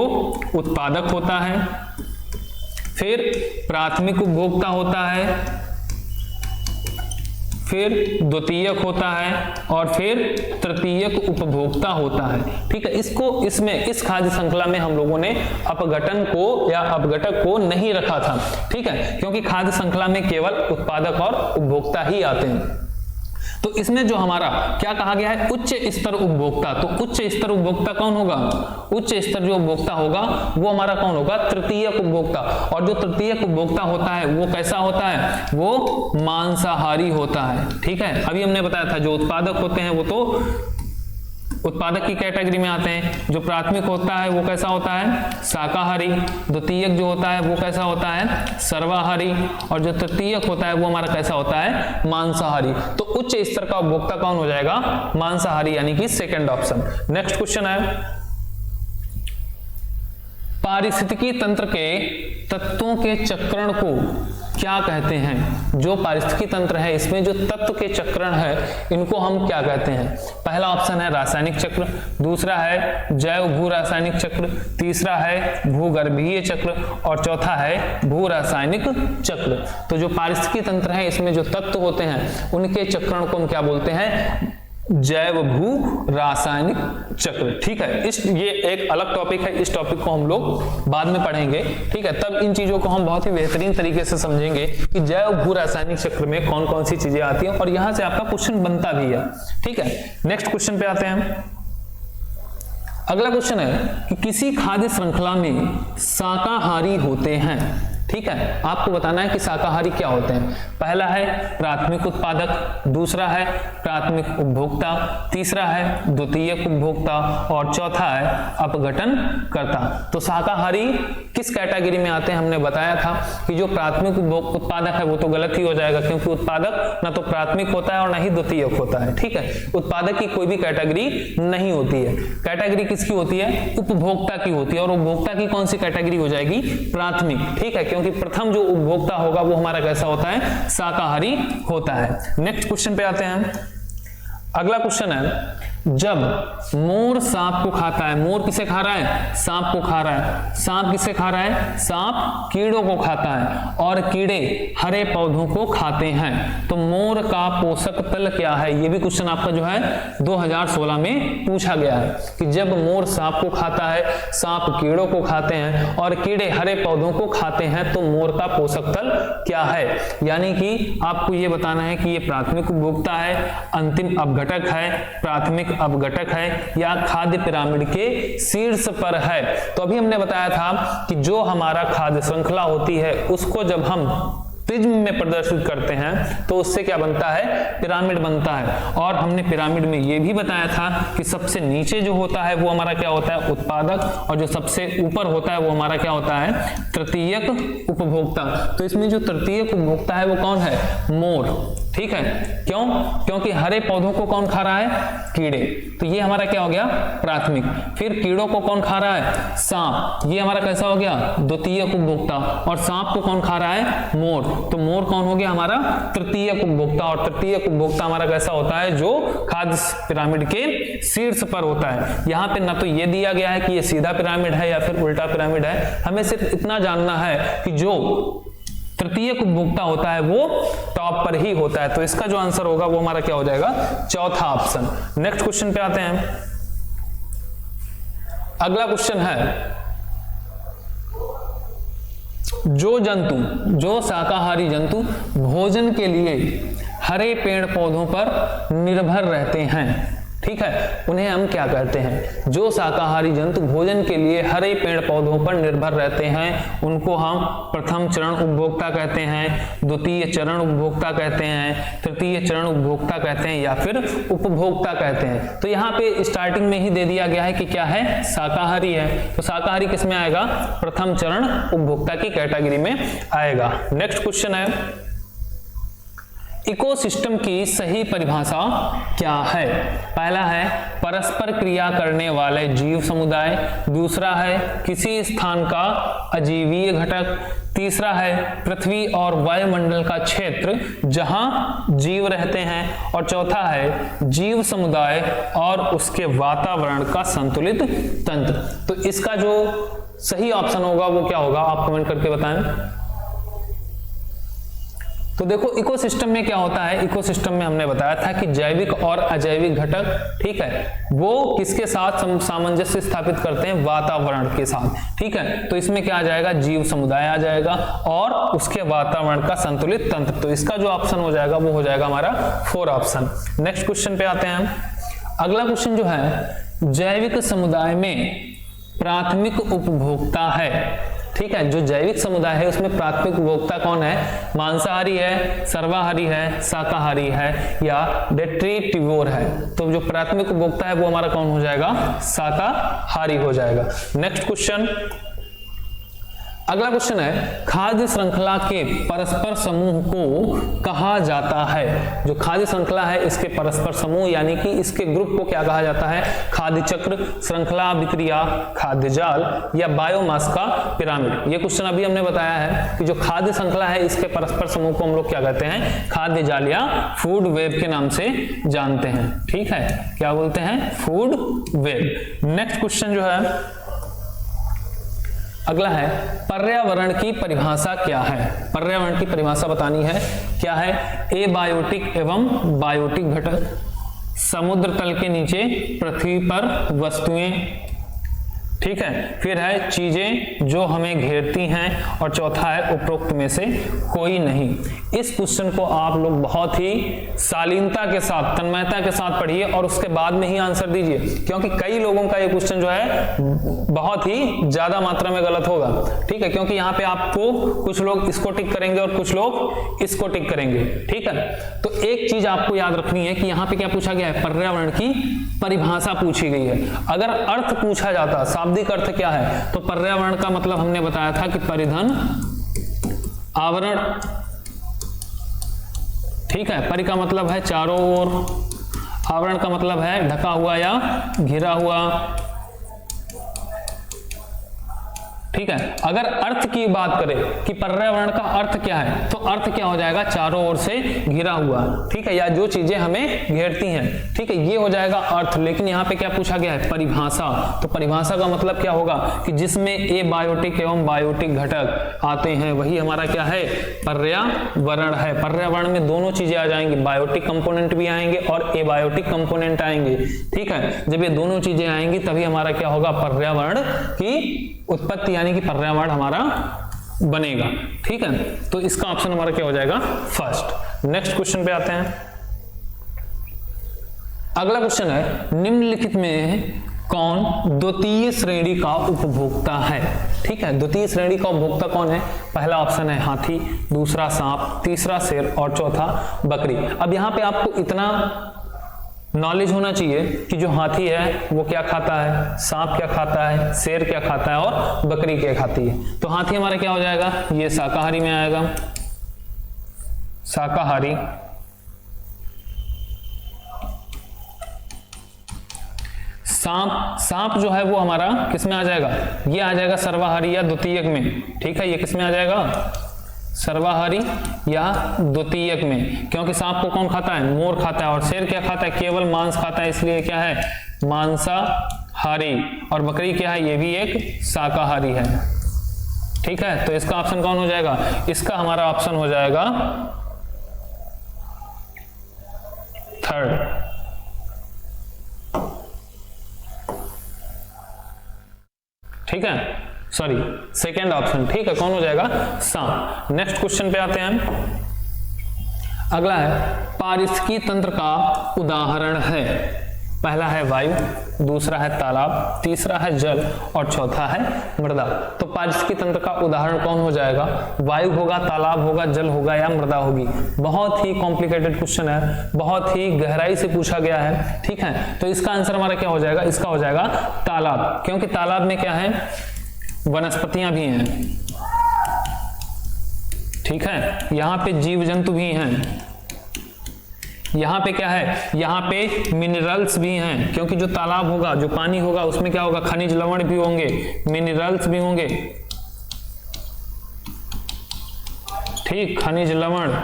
उत्पादक होता है, फिर प्राथमिक उपभोक्ता होता है, फिर द्वितीयक होता है और फिर तृतीयक उपभोक्ता होता है, ठीक है। इसमें इस खाद्य श्रृंखला में हम लोगों ने अपघटन को या अपघटक को नहीं रखा था, ठीक है, क्योंकि खाद्य श्रृंखला में केवल उत्पादक और उपभोक्ता ही आते हैं। तो इसमें जो हमारा क्या कहा गया है, उच्च स्तर उपभोक्ता, तो उच्च स्तर उपभोक्ता कौन होगा, उच्च स्तर जो उपभोक्ता होगा वो हमारा कौन होगा, तृतीयक उपभोक्ता। और जो तृतीयक उपभोक्ता होता है वो कैसा होता है, वो मांसाहारी होता है, ठीक है। अभी हमने बताया था जो उत्पादक होते हैं वो तो उत्पादक की कैटेगरी में आते हैं, जो प्राथमिक होता है वो कैसा होता है, शाकाहारी, द्वितीयक जो होता है वो कैसा होता है, सर्वाहारी, और जो तृतीयक होता है वो हमारा कैसा होता है, मांसाहारी। तो उच्च स्तर का उपभोक्ता कौन हो जाएगा, मांसाहारी, यानी कि सेकंड ऑप्शन। नेक्स्ट क्वेश्चन है, पारिस्थितिकी तंत्र के तत्वों के चक्रण को क्या कहते हैं। जो पारिस्थितिकी तंत्र है इसमें जो तत्व के चक्रण है इनको हम क्या कहते हैं। पहला ऑप्शन है रासायनिक चक्र, दूसरा है जैव भू रासायनिक चक्र, तीसरा है भूगर्भीय चक्र और चौथा है भू रासायनिक चक्र। तो जो पारिस्थितिकी तंत्र है इसमें जो तत्व होते हैं उनके चक्रण को हम क्या बोलते हैं, जैव भू रासायनिक चक्र, ठीक है। ये एक अलग टॉपिक है, इस टॉपिक को हम लोग बाद में पढ़ेंगे, ठीक है। तब इन चीजों को हम बहुत ही बेहतरीन तरीके से समझेंगे कि जैव भू रासायनिक चक्र में कौन कौन सी चीजें आती हैं और यहां से आपका क्वेश्चन बनता भी है, ठीक है। नेक्स्ट क्वेश्चन पे आते हैं। अगला क्वेश्चन है कि किसी खाद्य श्रृंखला में शाकाहारी होते हैं, ठीक है। आपको बताना है कि शाकाहारी क्या होते हैं। पहला है प्राथमिक उत्पादक, दूसरा है प्राथमिक उपभोक्ता, तीसरा है द्वितीयक उपभोक्ता और चौथा है अपघटन करता। तो शाकाहारी किस कैटेगरी में आते हैं, हमने बताया था कि जो प्राथमिक उत्पादक है वो तो गलत ही हो जाएगा, क्योंकि उत्पादक ना तो प्राथमिक होता है और ना ही द्वितीयक होता है, ठीक है। उत्पादक की कोई भी कैटेगरी नहीं होती है। कैटेगरी किसकी होती है, उपभोक्ता की होती है, और उपभोक्ता की कौन सी कैटेगरी हो जाएगी, प्राथमिक, ठीक है, क्योंकि प्रथम जो उपभोक्ता होगा वो हमारा कैसा होता है, शाकाहारी होता है। नेक्स्ट क्वेश्चन पे आते हैं। अगला क्वेश्चन है, जब मोर सांप को खाता है, मोर किसे खा रहा है, सांप को खा रहा है, सांप किसे खा रहा है, सांप कीड़ों को खाता है और कीड़े हरे पौधों को खाते हैं, तो मोर का पोषक तल क्या है। ये भी क्वेश्चन आपका जो है 2016 में पूछा गया है कि जब मोर सांप को खाता है, सांप कीड़ों को खाते हैं और कीड़े हरे पौधों को खाते हैं, तो मोर का पोषक तल क्या है। यानी कि आपको ये बताना है कि ये प्राथमिक उपभोक्ता है, अंतिम अपघटक है, प्राथमिक अपघटक है या खाद्य पिरामिड के शीर्ष पर है। तो अभी हमने बताया था कि जो हमारा खाद्य श्रृंखला होती है उसको जब हम प्रिज्म में प्रदर्शित करते हैं तो उससे क्या बनता है, पिरामिड बनता है। और हमने पिरामिड में यह भी बताया था कि सबसे नीचे जो होता है वो हमारा क्या होता है, उत्पादक, और जो सबसे ऊपर होता है वो हमारा क्या होता है, तृतीयक उपभोक्ता। तो इसमें जो तृतीयक उपभोक्ता है वो कौन है, मोर। ठीक है, क्यों? क्योंकि हरे पौधों को कौन खा रहा है? कीड़े। तो ये हमारा क्या हो गया? प्राथमिक। फिर कीड़ों को कौन खा रहा है? सांप। ये हमारा कैसा हो गया? द्वितीयक उपभोक्ता। और सांप को कौन खा रहा है? मोर। तो मोर कौन हो गया हमारा? तृतीयक उपभोक्ता। और तृतीयक उपभोक्ता हमारा कैसा होता है? जो खाद्य पिरामिड के शीर्ष पर होता है। यहाँ पे ना तो ये दिया गया है कि ये सीधा पिरामिड है या फिर उल्टा पिरामिड है, हमें सिर्फ इतना जानना है कि जो तृतीय उपभोक्ता होता है वो टॉप पर ही होता है। तो इसका जो आंसर होगा वो हमारा क्या हो जाएगा? चौथा ऑप्शन। नेक्स्ट क्वेश्चन पे आते हैं। अगला क्वेश्चन है, जो शाकाहारी जंतु भोजन के लिए हरे पेड़ पौधों पर निर्भर रहते हैं, ठीक है, उन्हें हम क्या कहते हैं? जो शाकाहारी जंतु भोजन के लिए हरे पेड़ पौधों पर निर्भर रहते हैं उनको हम प्रथम चरण उपभोक्ता कहते हैं, द्वितीय चरण उपभोक्ता कहते हैं, तृतीय चरण उपभोक्ता कहते हैं या फिर उपभोक्ता कहते हैं। तो यहाँ पे स्टार्टिंग में ही दे दिया गया है कि क्या है? शाकाहारी है। तो शाकाहारी किस में आएगा? प्रथम चरण उपभोक्ता की कैटेगरी में आएगा। नेक्स्ट क्वेश्चन है, इकोसिस्टम की सही परिभाषा क्या है? पहला है परस्पर क्रिया करने वाले जीव समुदाय, दूसरा है किसी स्थान का अजीवीय घटक, तीसरा है पृथ्वी और वायुमंडल का क्षेत्र जहां जीव रहते हैं, और चौथा है जीव समुदाय और उसके वातावरण का संतुलित तंत्र। तो इसका जो सही ऑप्शन होगा वो क्या होगा? आप कमेंट करके बताएं। तो देखो इकोसिस्टम में क्या होता है? इकोसिस्टम में हमने बताया था कि जैविक और अजैविक घटक, ठीक है, वो किसके साथ सामंजस्य स्थापित करते हैं? वातावरण के साथ, ठीक है। तो इसमें क्या आ जाएगा? जीव समुदाय आ जाएगा और उसके वातावरण का संतुलित तंत्र। तो इसका जो ऑप्शन हो जाएगा वो हो जाएगा हमारा 4 ऑप्शन। नेक्स्ट क्वेश्चन पे आते हैं। अगला क्वेश्चन जो है, जैविक समुदाय में प्राथमिक उपभोक्ता है, ठीक है, जो जैविक समुदाय है उसमें प्राथमिक उपभोक्ता कौन है? मांसाहारी है, सर्वाहारी है, शाकाहारी है या डेट्रीटिवोर है? तो जो प्राथमिक उपभोक्ता है वो हमारा कौन हो जाएगा? शाकाहारी हो जाएगा। नेक्स्ट क्वेश्चन, अगला क्वेश्चन है, खाद्य श्रृंखला के परस्पर समूह को कहा जाता है? जो खाद्य श्रृंखला है इसके परस्पर समूह यानी कि इसके ग्रुप को क्या कहा जाता है? खाद्य चक्र, श्रृंखला विक्रिया, खाद्य जाल या बायोमास का पिरामिड। ये क्वेश्चन अभी हमने बताया है कि जो खाद्य श्रृंखला है इसके परस्पर समूह को हम लोग क्या कहते हैं? खाद्य जाल या फूड वेब के नाम से जानते हैं, ठीक है, क्या बोलते हैं? Food web. नेक्स्ट क्वेश्चन जो है अगला है, पर्यावरण की परिभाषा क्या है? पर्यावरण की परिभाषा बतानी है। क्या है? एबायोटिक एवं बायोटिक घटक, समुद्र तल के नीचे पृथ्वी पर वस्तुएं, ठीक है, फिर है चीजें जो हमें घेरती हैं, और चौथा है उपरोक्त में से कोई नहीं। इस क्वेश्चन को आप लोग बहुत ही शालीनता के साथ, तन्मयता के साथ पढ़िए और उसके बाद में ही आंसर दीजिए, क्योंकि कई लोगों का ये क्वेश्चन जो है बहुत ही ज्यादा मात्रा में गलत होगा, ठीक है, क्योंकि यहाँ पे आपको कुछ लोग इसको टिक करेंगे और कुछ लोग इसको टिक करेंगे, ठीक है। तो एक चीज आपको याद रखनी है कि यहाँ पे क्या पूछा गया है? पर्यावरण की परिभाषा पूछी गई है। अगर अर्थ पूछा जाता, शाब्दिक अर्थ क्या है, तो पर्यावरण का मतलब हमने बताया था कि परिधन, आवरण, ठीक है, परि का मतलब है चारों ओर, आवरण का मतलब है ढका हुआ या घिरा हुआ, ठीक है। अगर अर्थ की बात करें कि पर्यावरण का अर्थ क्या है, तो अर्थ क्या हो जाएगा? चारों ओर से घिरा हुआ, ठीक है, या जो चीजें हमें घेरती हैं, ठीक है, ये हो जाएगा अर्थ। लेकिन यहाँ पे क्या पूछा गया है? परिभाषा। तो परिभाषा का मतलब क्या होगा कि जिसमें एबायोटिक एवं बायोटिक घटक आते हैं वही हमारा क्या है? पर्यावरण है। पर्यावरण में दोनों चीजें आ जाएंगी, बायोटिक कंपोनेंट भी आएंगे और एबायोटिक कंपोनेंट आएंगे, ठीक है। जब ये दोनों चीजें आएंगी तभी हमारा क्या होगा? पर्यावरण की उत्पत्ति यानी कि पर्यावरण हमारा बनेगा, ठीक है। तो इसका ऑप्शन हमारा क्या हो जाएगा? फर्स्ट। नेक्स्ट क्वेश्चन पे आते हैं। अगला क्वेश्चन है, निम्नलिखित में कौन द्वितीय श्रेणी का उपभोक्ता है? ठीक है, द्वितीय श्रेणी का उपभोक्ता कौन है? पहला ऑप्शन है हाथी, दूसरा सांप, तीसरा शेर और चौथा बकरी। अब यहां पे आपको इतना नॉलेज होना चाहिए कि जो हाथी है वो क्या खाता है, सांप क्या खाता है, शेर क्या खाता है और बकरी क्या खाती है। तो हाथी हमारा क्या हो जाएगा? ये शाकाहारी में आएगा, शाकाहारी। सांप जो है वो हमारा किस में आ जाएगा, ये आ जाएगा सर्वाहारी या द्वितीयक में। ठीक है, ये किस में आ जाएगा, सर्वाहारी या द्वितीयक में, क्योंकि सांप को कौन खाता है, मोर खाता है। और शेर क्या खाता है, केवल मांस खाता है, इसलिए क्या है, मांसाहारी। और बकरी क्या है, ये भी एक शाकाहारी है। ठीक है, तो इसका ऑप्शन कौन हो जाएगा, इसका हमारा ऑप्शन हो जाएगा थर्ड। ठीक है, सॉरी सेकेंड ऑप्शन। ठीक है, कौन हो जाएगा, सांप। नेक्स्ट क्वेश्चन पे आते हैं हम। अगला है पारिस्थितिकी तंत्र का उदाहरण है। पहला है वायु, दूसरा है तालाब, तीसरा है जल और चौथा है मृदा। तो पारिस्थितिकी तंत्र का उदाहरण कौन हो जाएगा, वायु होगा, तालाब होगा, जल होगा या मृदा होगी। बहुत ही कॉम्प्लिकेटेड क्वेश्चन है, बहुत ही गहराई से पूछा गया है। ठीक है, तो इसका आंसर हमारा क्या हो जाएगा, इसका हो जाएगा तालाब, क्योंकि तालाब में क्या है, वनस्पतियां भी हैं। ठीक है, यहां पे जीव जंतु भी हैं, यहाँ पे क्या है, यहाँ पे मिनरल्स भी हैं, क्योंकि जो तालाब होगा, जो पानी होगा, उसमें क्या होगा, खनिज लवण भी होंगे, मिनरल्स भी होंगे। ठीक, खनिज लवण।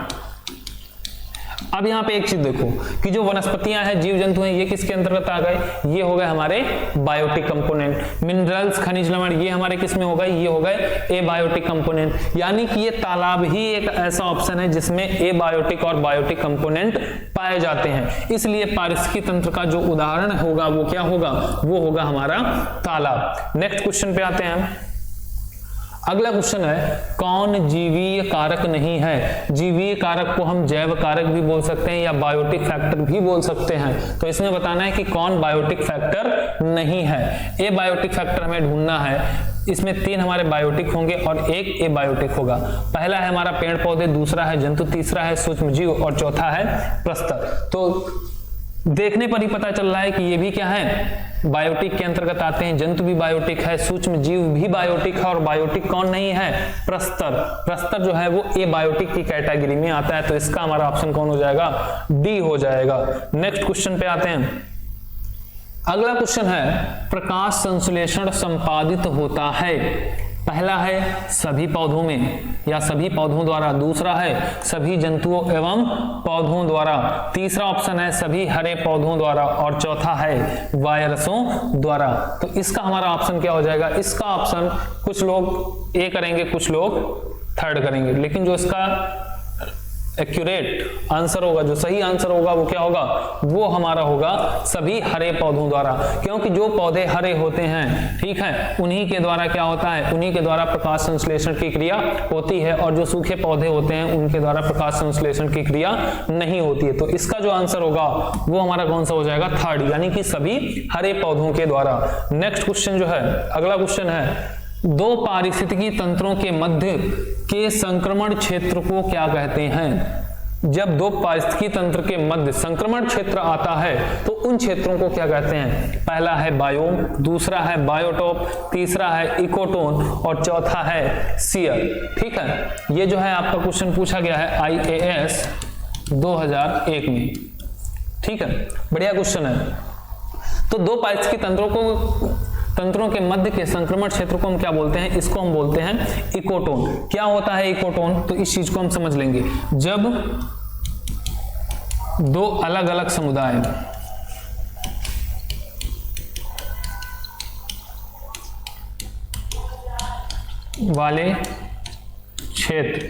अब यहाँ पे एक चीज देखो कि जो वनस्पतियां हैं, जीव जंतु हैं, ये किसके अंतर्गत आ गए, ये हो गए हमारे बायोटिक कंपोनेंट। मिनरल्स, खनिज लवण, ये हमारे किस में हो गए, ये हो गए एबायोटिक कंपोनेंट। यानी कि ये तालाब ही एक ऐसा ऑप्शन है जिसमें एबायोटिक और बायोटिक कंपोनेंट पाए जाते हैं। इसलिए पारिस्थितिकी तंत्र का जो उदाहरण होगा वो क्या होगा, वो होगा हमारा तालाब। नेक्स्ट क्वेश्चन पे आते हैं। अगला क्वेश्चन है कौन जीवीय कारक नहीं है। जीवीय कारक को हम जैव कारक भी बोल सकते हैं या बायोटिक फैक्टर भी बोल सकते हैं। तो इसमें बताना है कि कौन बायोटिक फैक्टर नहीं है। ए बायोटिक फैक्टर हमें ढूंढना है। इसमें 3 हमारे बायोटिक होंगे और 1 एबायोटिक होगा। पहला है हमारा पेड़ पौधे, दूसरा है जंतु, तीसरा है सूक्ष्म जीव और चौथा है प्रस्तर। तो देखने पर ही पता चल रहा है कि ये भी क्या है, बायोटिक के अंतर्गत आते हैं। जंतु भी बायोटिक है, सूक्ष्म जीव भी बायोटिक है और बायोटिक कौन नहीं है, प्रस्तर। प्रस्तर जो है वो एबायोटिक की कैटेगरी में आता है। तो इसका हमारा ऑप्शन कौन हो जाएगा, डी हो जाएगा। नेक्स्ट क्वेश्चन पे आते हैं। अगला क्वेश्चन है प्रकाश संश्लेषण संपादित होता है। पहला है सभी पौधों में या सभी पौधों द्वारा, दूसरा है सभी जंतुओं एवं पौधों द्वारा, तीसरा ऑप्शन है सभी हरे पौधों द्वारा और चौथा है वायरसों द्वारा। तो इसका हमारा ऑप्शन क्या हो जाएगा, इसका ऑप्शन कुछ लोग ए करेंगे, कुछ लोग थर्ड करेंगे, लेकिन जो इसका एक्यूरेट आंसर होगा, जो सही आंसर होगा वो क्या होगा, वो हमारा होगा सभी हरे पौधों द्वारा। क्योंकि जो पौधे हरे होते हैं, ठीक है, उन्हीं के द्वारा क्या होता है, उन्हीं के द्वारा प्रकाश संश्लेषण की क्रिया होती है और जो सूखे पौधे होते हैं उनके द्वारा प्रकाश संश्लेषण की क्रिया नहीं होती है। तो इसका जो आंसर होगा वो हमारा कौन सा हो जाएगा, थर्ड, यानी कि सभी हरे पौधों के द्वारा। नेक्स्ट क्वेश्चन जो है, अगला क्वेश्चन है दो पारिस्थितिकी तंत्रों के मध्य के संक्रमण क्षेत्र को क्या कहते हैं। जब दो पारिस्थितिकी तंत्र के मध्य संक्रमण क्षेत्र आता है तो उन क्षेत्रों को क्या कहते हैं। पहला है बायोम, दूसरा है बायोटोप, तीसरा है इकोटोन और चौथा है सियर। ठीक है, ये जो है आपका क्वेश्चन पूछा गया है IAS 2001 में। ठीक है, बढ़िया क्वेश्चन है। तो दो पारिस्थितिकी तंत्रों के मध्य के संक्रमण क्षेत्र को हम क्या बोलते हैं, इसको हम बोलते हैं इकोटोन। क्या होता है इकोटोन, तो इस चीज को हम समझ लेंगे। जब दो अलग अलग समुदाय वाले क्षेत्र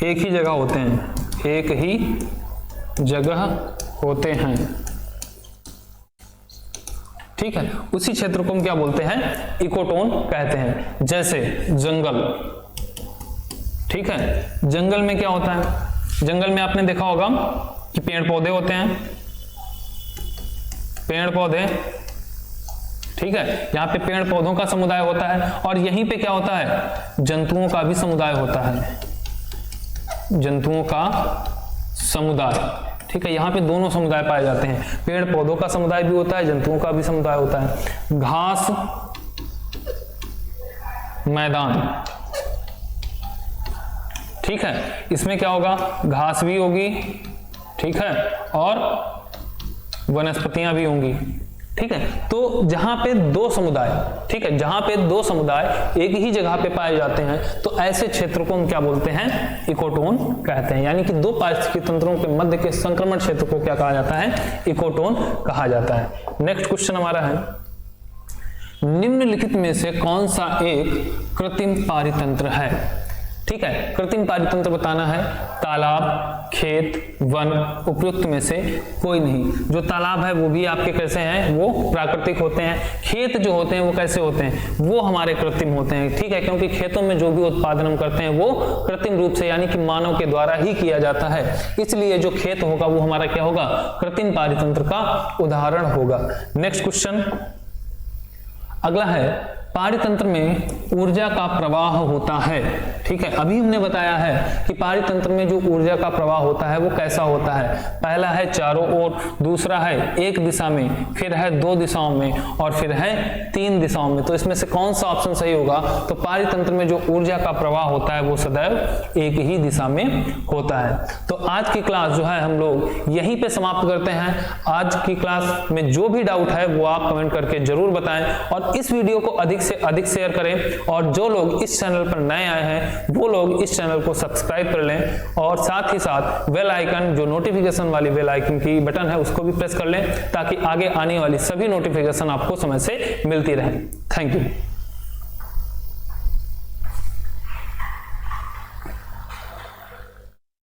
एक ही जगह होते हैं, एक ही जगह होते हैं, ठीक है, उसी क्षेत्र को हम क्या बोलते हैं, इकोटोन कहते हैं। जैसे जंगल, ठीक है, जंगल में क्या होता है, जंगल में आपने देखा होगा कि पेड़ पौधे होते हैं, पेड़ पौधे, ठीक है, यहाँ पे पेड़ पौधों का समुदाय होता है और यहीं पे क्या होता है, जंतुओं का भी समुदाय होता है, जंतुओं का समुदाय। ठीक है, यहाँ पे दोनों समुदाय पाए जाते हैं, पेड़ पौधों का समुदाय भी होता है, जंतुओं का भी समुदाय होता है। घास मैदान, ठीक है, इसमें क्या होगा, घास भी होगी, ठीक है, और वनस्पतियां भी होंगी। ठीक है, तो जहां पे दो समुदाय, ठीक है, जहां पे दो समुदाय एक ही जगह पे पाए जाते हैं तो ऐसे क्षेत्र को हम क्या बोलते हैं, इकोटोन कहते हैं। यानी कि दो पारिस्थितिकी तंत्रों के मध्य के संक्रमण क्षेत्र को क्या कहा जाता है, इकोटोन कहा जाता है। नेक्स्ट क्वेश्चन हमारा है, निम्नलिखित में से कौन सा एक कृत्रिम पारितंत्र है। ठीक है, कृत्रिम पारितंत्र बताना है, तालाब, खेत, वन, उपयुक्त में से कोई नहीं। जो तालाब है वो भी आपके कैसे हैं, वो प्राकृतिक होते हैं। खेत जो होते हैं वो कैसे होते हैं, वो हमारे कृत्रिम होते हैं। ठीक है, क्योंकि खेतों में जो भी उत्पादन हम करते हैं वो कृत्रिम रूप से यानी कि मानव के द्वारा ही किया जाता है, इसलिए जो खेत होगा वो हमारा क्या होगा, कृत्रिम पारितंत्र का उदाहरण होगा। नेक्स्ट क्वेश्चन अगला है, पारितंत्र में ऊर्जा का प्रवाह होता है। ठीक है, अभी हमने बताया है कि पारितंत्र में जो ऊर्जा का प्रवाह होता है वो कैसा होता है। पहला है चारों ओर, दूसरा है एक दिशा में, फिर है दो दिशाओं में और फिर है तीन दिशाओं में। तो इसमें से कौन सा ऑप्शन सही होगा, तो पारितंत्र में जो ऊर्जा का प्रवाह होता है वो सदैव एक ही दिशा में होता है। तो आज की क्लास जो है हम लोग यहीं पे समाप्त करते हैं। आज की क्लास में जो भी डाउट है वो आप कमेंट करके जरूर बताएं और इस वीडियो को अधिक से अधिक शेयर करें। और जो लोग इस चैनल पर नए आए हैं वो लोग इस चैनल को सब्सक्राइब कर लें और साथ ही साथ बेल आइकन, जो नोटिफिकेशन वाली बेल आइकन की बटन है उसको भी प्रेस कर लें ताकि आगे आने वाली सभी नोटिफिकेशन आपको समय से मिलती रहे। Thank you.